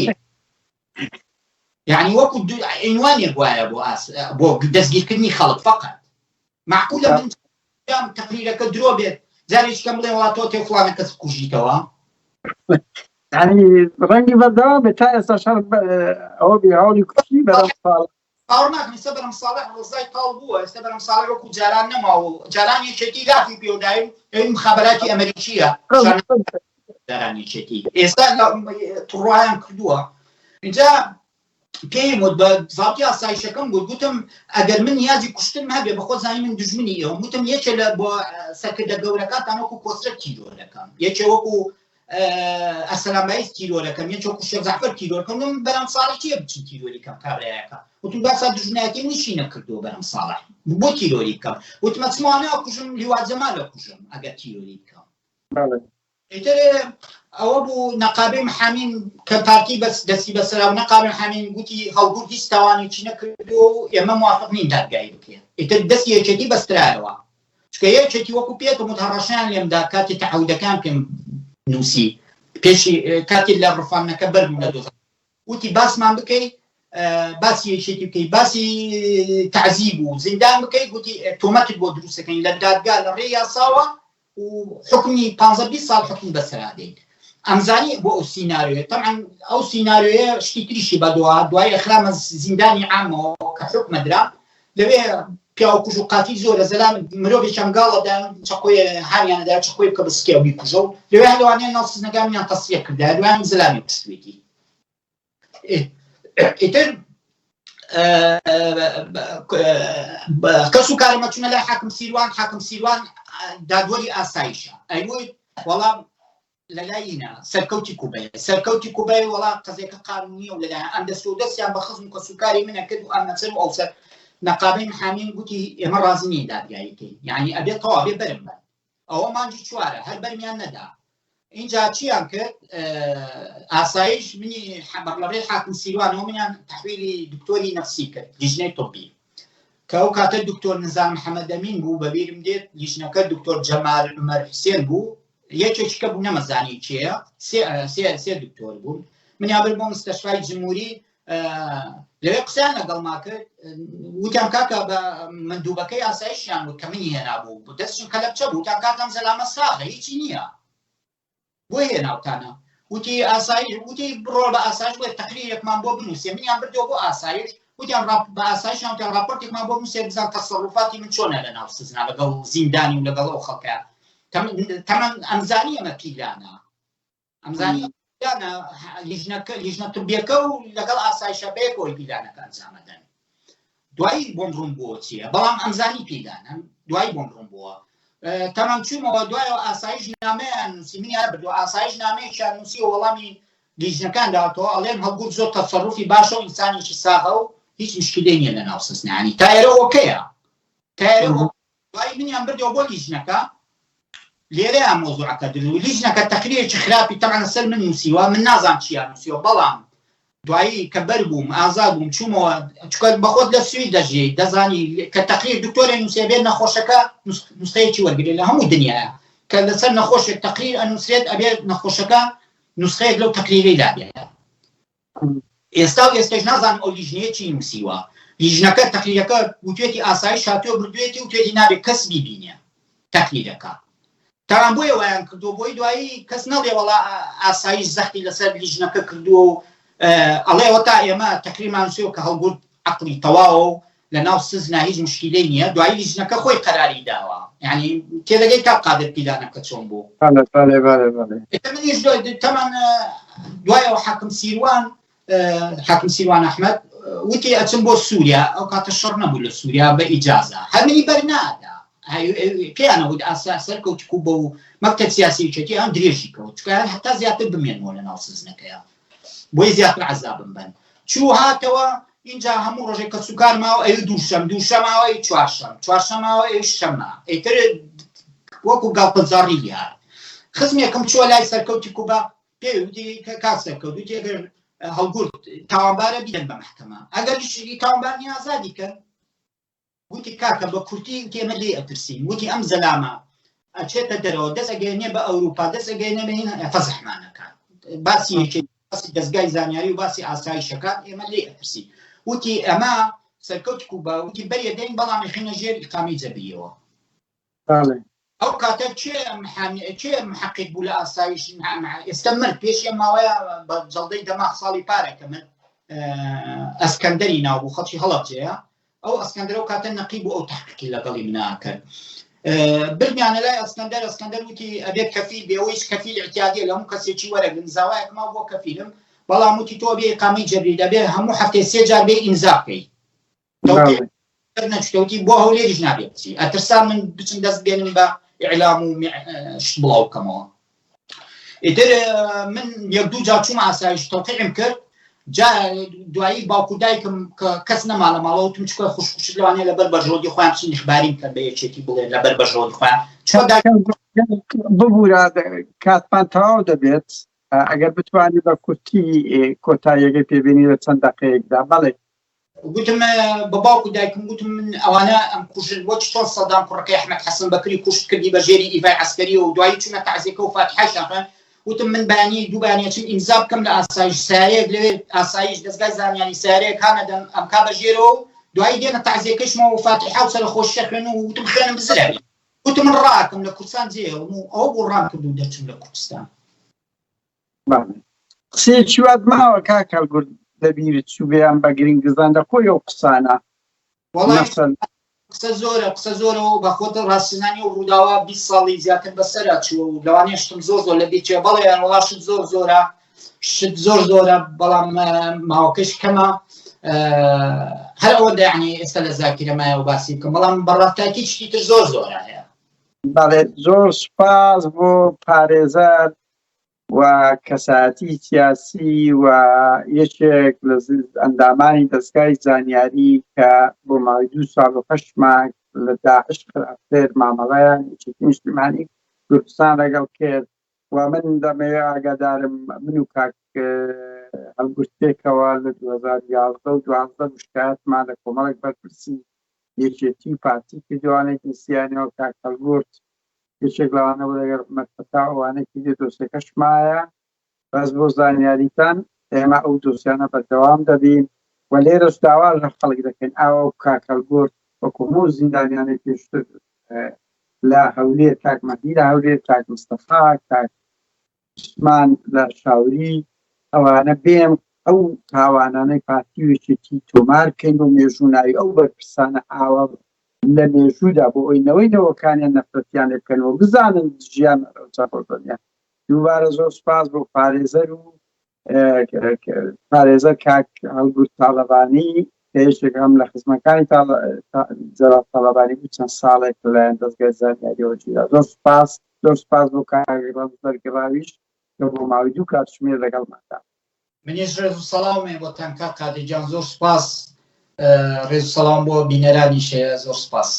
يعني وەکو عنوانێک وایە بۆ دەستگیرکردنی خەڵک فقط معقولە من تقریرەکە درۆ بێت جارێک کەم بڵێ وڵات تۆ تێ فڵانە کەس کوژیتەوە يعني ڕەنگی بەردەوا بێت تا ئێستا شەڕ ئەوە بێهاولی کوشتنی بەرەم ساڵح باوەڕ ناکەم ئێستا بەرەم ساڵح ڕزای تاڵ بووە ئێستا بەرەم ساڵح وەکو جاران نەماوە جاران یەکێتی لافی پێودایم ئەوی مخابراتی ئەمریکیە جاران یەکێتی ئێستا توڕوایان کردووە اینجا پێم وت بە زاڵتی ئاسایشەکەم گوتم ئەگەر من نیازی کوشتن هەبێ بە خۆ زانی من دژمنی ئێوە وتم یەکێ لە بۆ سەرکردە گەورەکانتان وەکو کۆسرە تیرۆ دەکەم یەکێ وەکو ئەسەلام بەیس تیرۆ دەکەم یەکێ وەکو شێخ زەعفەر تیرۆ دەکەم بەرەم ساڵح چییە بچین تیرۆری کەم کابرایەکە وتم باسا دژمنایەتی منیشی نەکردووە بەرەم ساڵح بۆ تیرۆری بکەم وتمە چمانە کوژم لیوان جەمالە کوژم ئەگەر تیرۆری بکەم ئیتر ئەوە بوو نەقابەی محامین کە پارتی دەستی بەسەرا و نەقابەی محامین گوتی هەڵگورد هیچ تاوانێکی نەکردو و ئێمە موافق نین دادگایی بکەین ئیتر دەستی یەکێتی بەسترایەوە چکە یەکێتی وەکو پێکە متهڕەشیان لێمدا کاتی تەعەودەکان پێم نووسی پێشی کاتی لە ڕفانەکە بەرم لە دۆزە وتی باسمان بکەی باسی یەکێتی بکەی باسی تعزیب و زیندان بکەی گوتی تۆمەتت بۆ دروستەکەین لە دادگا لە ڕێی یاساوە و حکمی 15-20 ساڵ حکم بەسەرا دێت ئەمزانی بۆ ئەو سیناریۆیە تەمان ئەو سیناریۆیە شتی تریشی بەدووە دوای ئەخرامە زیندانی عامەوە کە حکمەدرا لەوێ پیاوەکوژ و قاتی زۆر لە زەلام مرۆڤێکیان گاڵەدا چەقۆی هاریانەدا چەقۆی بکە بەسکێ و بیکوژە و لەوێ هەلوانەیە ناوسزنەکانیان تەسویە کردا دوایان زەلامی کوشتوێتی ئیتر کەس و کارەمە چوونە لای حاکم سیروان دادوەری ئاسایشە ئەیوت وەڵام لەلایینە سەرکەوتی کوبەیە وەڵام قەزێکە قانونیە و لەلایەن ئەم دەست و دەستیان بە خزم کە سوکاری منە کرد و ئەم نەچەر و ئەوسەر نەقابەی محامین گوتی ئێمە ڕازی نین دادگایی بکەین یعنی ئەبێت تەواو بێ بەرم بن ئەوە مانگی 4 هەر بەرمیان نەدا اینجا چیان کرد ئاسایش منی بەڕێ حاکم سیروانەوە منیان تحویلی دکتۆری نەفسی کرد لیژنەی تۆبی کە ئەو کاتە دکتۆر نزار محەممەد ئەمین بوو بەبیرم دێت لیژنەکە دکتۆر جەمال عومەر حوسێن بوو یەکێکی کە بوو نەمەزانی چییە سێ دکتۆر بوون منیان بر بۆ مستەشفای جمهوری لەوێ قسەیان لەگەڵما کرد وتیان کاکە بە مندووبەکەی ئاسایشیان وت کە منی هێنابوو دەستشم کە لە بچە بوو تان کاکەم زەلامە ساغە هیچی نییە بۆ هێناوتانە وتی ئاسایش وتی بڕۆ بە ئاسایش بڵێ تەقریرێکمان بۆ بنووسێ منیان بردەوە بۆ ئاسایش وتیان بە ئاسایشیان وتیان راپۆرتێکمان بۆ بنووسێ بزان تەسەڕوفاتی من چۆنە لەناو سزنا لەگەڵ زیندانی و لەگەڵ ئەو خەڵکە تەمەن ئەمزانی ئەمە پیلانە ئەمزانی لیژنە تبیەکە و لەگەڵ ئاسایشە بەیەکەوەی پیلانەکە ئەنجامەدەن دوایی بۆم ڕوون بۆ چییە بەڵام ئەمزانی پیلانە دوایی بۆم ڕوون بووە تەمام چوومەوە دوایەوە ئاسایش نامەیان نووسی منیان بردووە ئاسایش نامەیەکیان نووسی و وەڵامی لیژنەکان داوەتەوە ئەڵێن هەڵگورت زۆر تەسەڕوفی باشە و ئینسانێکی ساغە و هیچ مشکلەی نییە لە ناو سزنانی تا ئێرە ئۆکەیە تا ئێرە دوای منیان بردەوە بۆ لیژنەکە لێرەیە مۆزوعەکە درو لیژنەکە تەقریرێکی خراپی تەمەن لەسەر من نووسیوە من نازانم چیان نووسیوە بەڵام دوایی کە بەر بووم ئازاد بووم چوومەوە چکە بەخۆت لە سوی دەژێ دەزانی کە تەقریر دکتۆرە نووسێ بێت نەخۆشەکە نوسخەیەکی وەرگێت لە هەموو دنیاە کە لەسەر نەخۆشێک تەقریر ئەنووسێت ئەبێت نەخۆشەکە نوسخەیەک لەو تەقریرەی دابێت ئێستا و ئێستاش نازانم ئەو لیژنەیە چی نووسیوە لیژنەکە تەقریرەکە وتوێتی ئاسایش هاتووە بردوێتی وتوێتی نابێت کەس بیبینێ تەقریرەکە تاوان بۆیە وایان کردو بۆی دوایی کەس نەڵێ وەڵا ئاسایش زەختی لەسەر لیژنەکە کردووە و ئەڵێەوە تا ئێمە تەقریرمان نووسیوە کە هەڵگورت عەقڵی تەواوە و لە ناو سزنا هیچ مشکلەی نییە دوایی لیژنەکە خۆی قەراری داوە یعنی تێدەگەی تا قادر پیلانەکە چۆن بوو منیش تەمان دوایەوە حاکم سیروان ئەحمەد وتی ئەچم بۆ سووریا ئەو کاتە شەڕ نەبوو لە سووریا بە ئیجازە هەرمنی بەرنادا پێیانەوت سەرکەوتی کووبە و مەکتەب سیاسی چێتی ئەم درێژی کەوت چکە هەتا زیاتر بمێنەوە لە ناو سزنەکەیە بۆی زیاتر عەزابم بن چوو هاتەوە اینجا هەموو ڕۆژێک کە سوکار ماوە ئەوی دووشەماوەی چوارشەماوە ئەوی شەمە ئیتر وەکو گاڵپەزاڕی یار خزمێکم چووە لای سەرکەوتی کووبە پێوتی کا سەرکەوتی ئەگەر هەڵگورت تاوانبارە بیدەن بە مەحکەمە ئەگەر شتی تاوانبارنی ئازادی کەن وتی کاکە بە کورتی ئێمە لێ ئەترسین وتی ئەم زەلامە ئەچێتە دەرەوە دەست ئەگەێنێ بە ئەوروپا دەست ئەگەێنێ بە فەزەحمانەکان باسی باسی دەستگای زانیاری و باسی ئاسایشەکان ئێمە لێ ئەترسی وتی ئەمە سەرکەوت کووبە وتی بەریە دەین بەڵام خینە ژێر ئیقامی جەبریەوە ئەو کاتە چێ محەقق بوو لە ئاسایش ئێستا مرد پێشیە ماوەیە بە جەڵدەی دەماغ ساڵی پارێکە من ئەسکەندەری ناوبوو خەڵکی هەڵەبجەیە ئەو ئەسکەندەر و کاتە نەقیب بوو ئەو تەحقیقی لەگەڵی مناکرد برمیانە لای ئەسکەندەر وتی ئەبێت کەفیل بێەوەیش کەفیل احتیاجیە لە هەموو کەسێکی وەرەگرن زاوایەکما بۆ کەفیلم بەڵام وتی تۆ بێ ئیقامەی جەبری دەبێ هەموو هەفتەی 3 جار بێ ئیمزا بکەی نەچوتەوتی بۆ هەولێریش نابێت بچی ئەترسا من بچم دەست بێنم بە ئیعلام و شت بڵاو بکەمەوە ئیتر من یەک دوو جار چوومە ئاسایش تەوقیعم کرد دوایی باوکو دایکم کەس نەمانە ماڵەوە وتم چکە خوشت لەوانەیە لەبەر بەژۆدی خۆیان بچین ئیخباریم کە بە یەکێتی بڵێن لەبەر بەژۆدی خۆیان ببوورە کاتمان تەواو دەبێت ئەگەر بتوانانی بە کورتی کۆتاییەکەی پێبینی لە چەند دەقەیەکدا بەڵێ گوتم بە باوکو دایکم گوتم من ئەوانە ئەم کوژن بۆ چۆن سەدام کوڕەکەی ئەحمەد حەسەن بەکری کوشت کردی بە ژێری ئیڤای عەسکەری و دوایی چوونە تەعزیەکە و فاتحەشان وتم من بەیانی دوو بەیانیەچم ئیمزا بکەم لە ئاسایش سارەیەک لەوێ ئاسایش دەستگای زانیاری سارەیەک هانەدەم ئەم کا بەژێرەوە دوایی دێنە تەعزیەکەشمەوە و فاتحە و سەرخۆشیە خوێن و وتم خوێنم بزرێنی وتم من ڕاکەم لە کوردستان جێڵم و ئەوە بۆ ڕام کرد و دەرچم لە کوردستان قسەیەکی وات ماوە کاک هەڵگورت لەبیرت چوو بێیان بە گرنگزان دە خۆی ئەو قسانە قسە زۆرەوە بە خۆت ڕاستنانی و ڕووداوە 20 ساڵی زیاتر بەسەرا چووە و لەوانەیە شتم زۆر لە بێچێ بەڵێ وەڵا شت زۆرە شت زۆرە بەڵام ماوەکەش کەمە هەر ئەوەندە یعنی ئێستا لە زاکیرەمایە و باسی بکەم بەڵام بەڕاستایەتی شتی تر زۆرە هەیە بەڵێ زۆر سوپاس بۆ پارێزەر و کەساتی سیاسی و یەکێک لە ئەندامانی دەستگای زانیاری کە بۆ ماوەی 2 ساڵ و 8 مانگ لە داعش خراپتر مامەڵەیان یەکێتی نیشتیمانی کوردستان لەگەڵ کرد و من دەمەوێت ئاگادارم من و کاک هەڵگورتێکەوە لە 2011 و 12 شکایەتمان لە کۆمەڵێک بەرپرسی یەکێتی و پارتی کردوانێکی سییانەوە کاک هەڵگورت یەکێک لەوانە بۆ لەگەڵ حکومەتەکە ئەوانێکی دێ دۆسیەکەش مایە بەس بۆ زانیاریتان ئێمە ئەو دۆسیانە بەردەوام دەبین و لێرەش داوا لە خەڵک دەکەین ئاوا و کاک هەڵگورت وەکو هەموو زیندانیانی پێشتر لە هەولێر کاک مەهدی لە هەولێر کاک مستەفا کاک عوسمان لە شاوری ئەوانە بێم ئەو تاوانانەی پارتی و یەکێتی تۆمار بکەین بۆ مێژووناوی ئەو بەرپرسانە ئاوا لە مێژوودا بۆ ئەوەی نەوەکانیان نەفرەتیان بکەنەوە بزانن ژیان ڕەوچەپۆزانیان دووبارە زۆر سوپاس بۆ پارێزەر و پارێزەر کاک هەڵگورت تاڵەبانی پێشێک هەم لە خزمەکانی جەلال تاڵەبانی بوو چەند ساڵێک لەلایەن دەستگای زانیاریەوە جێرا زۆر سوپاس بۆ کاک ڕەمز بەرگەڕاویش کە بۆ ماوەی 2 کاتژمێر لەگەڵماندا. منیش ڕێز و سەڵامێ بۆ تەنکا کاتێجان زۆر سپاس ڕێز و سەڵام بۆ بینەرانیشەیە زۆر سپاس.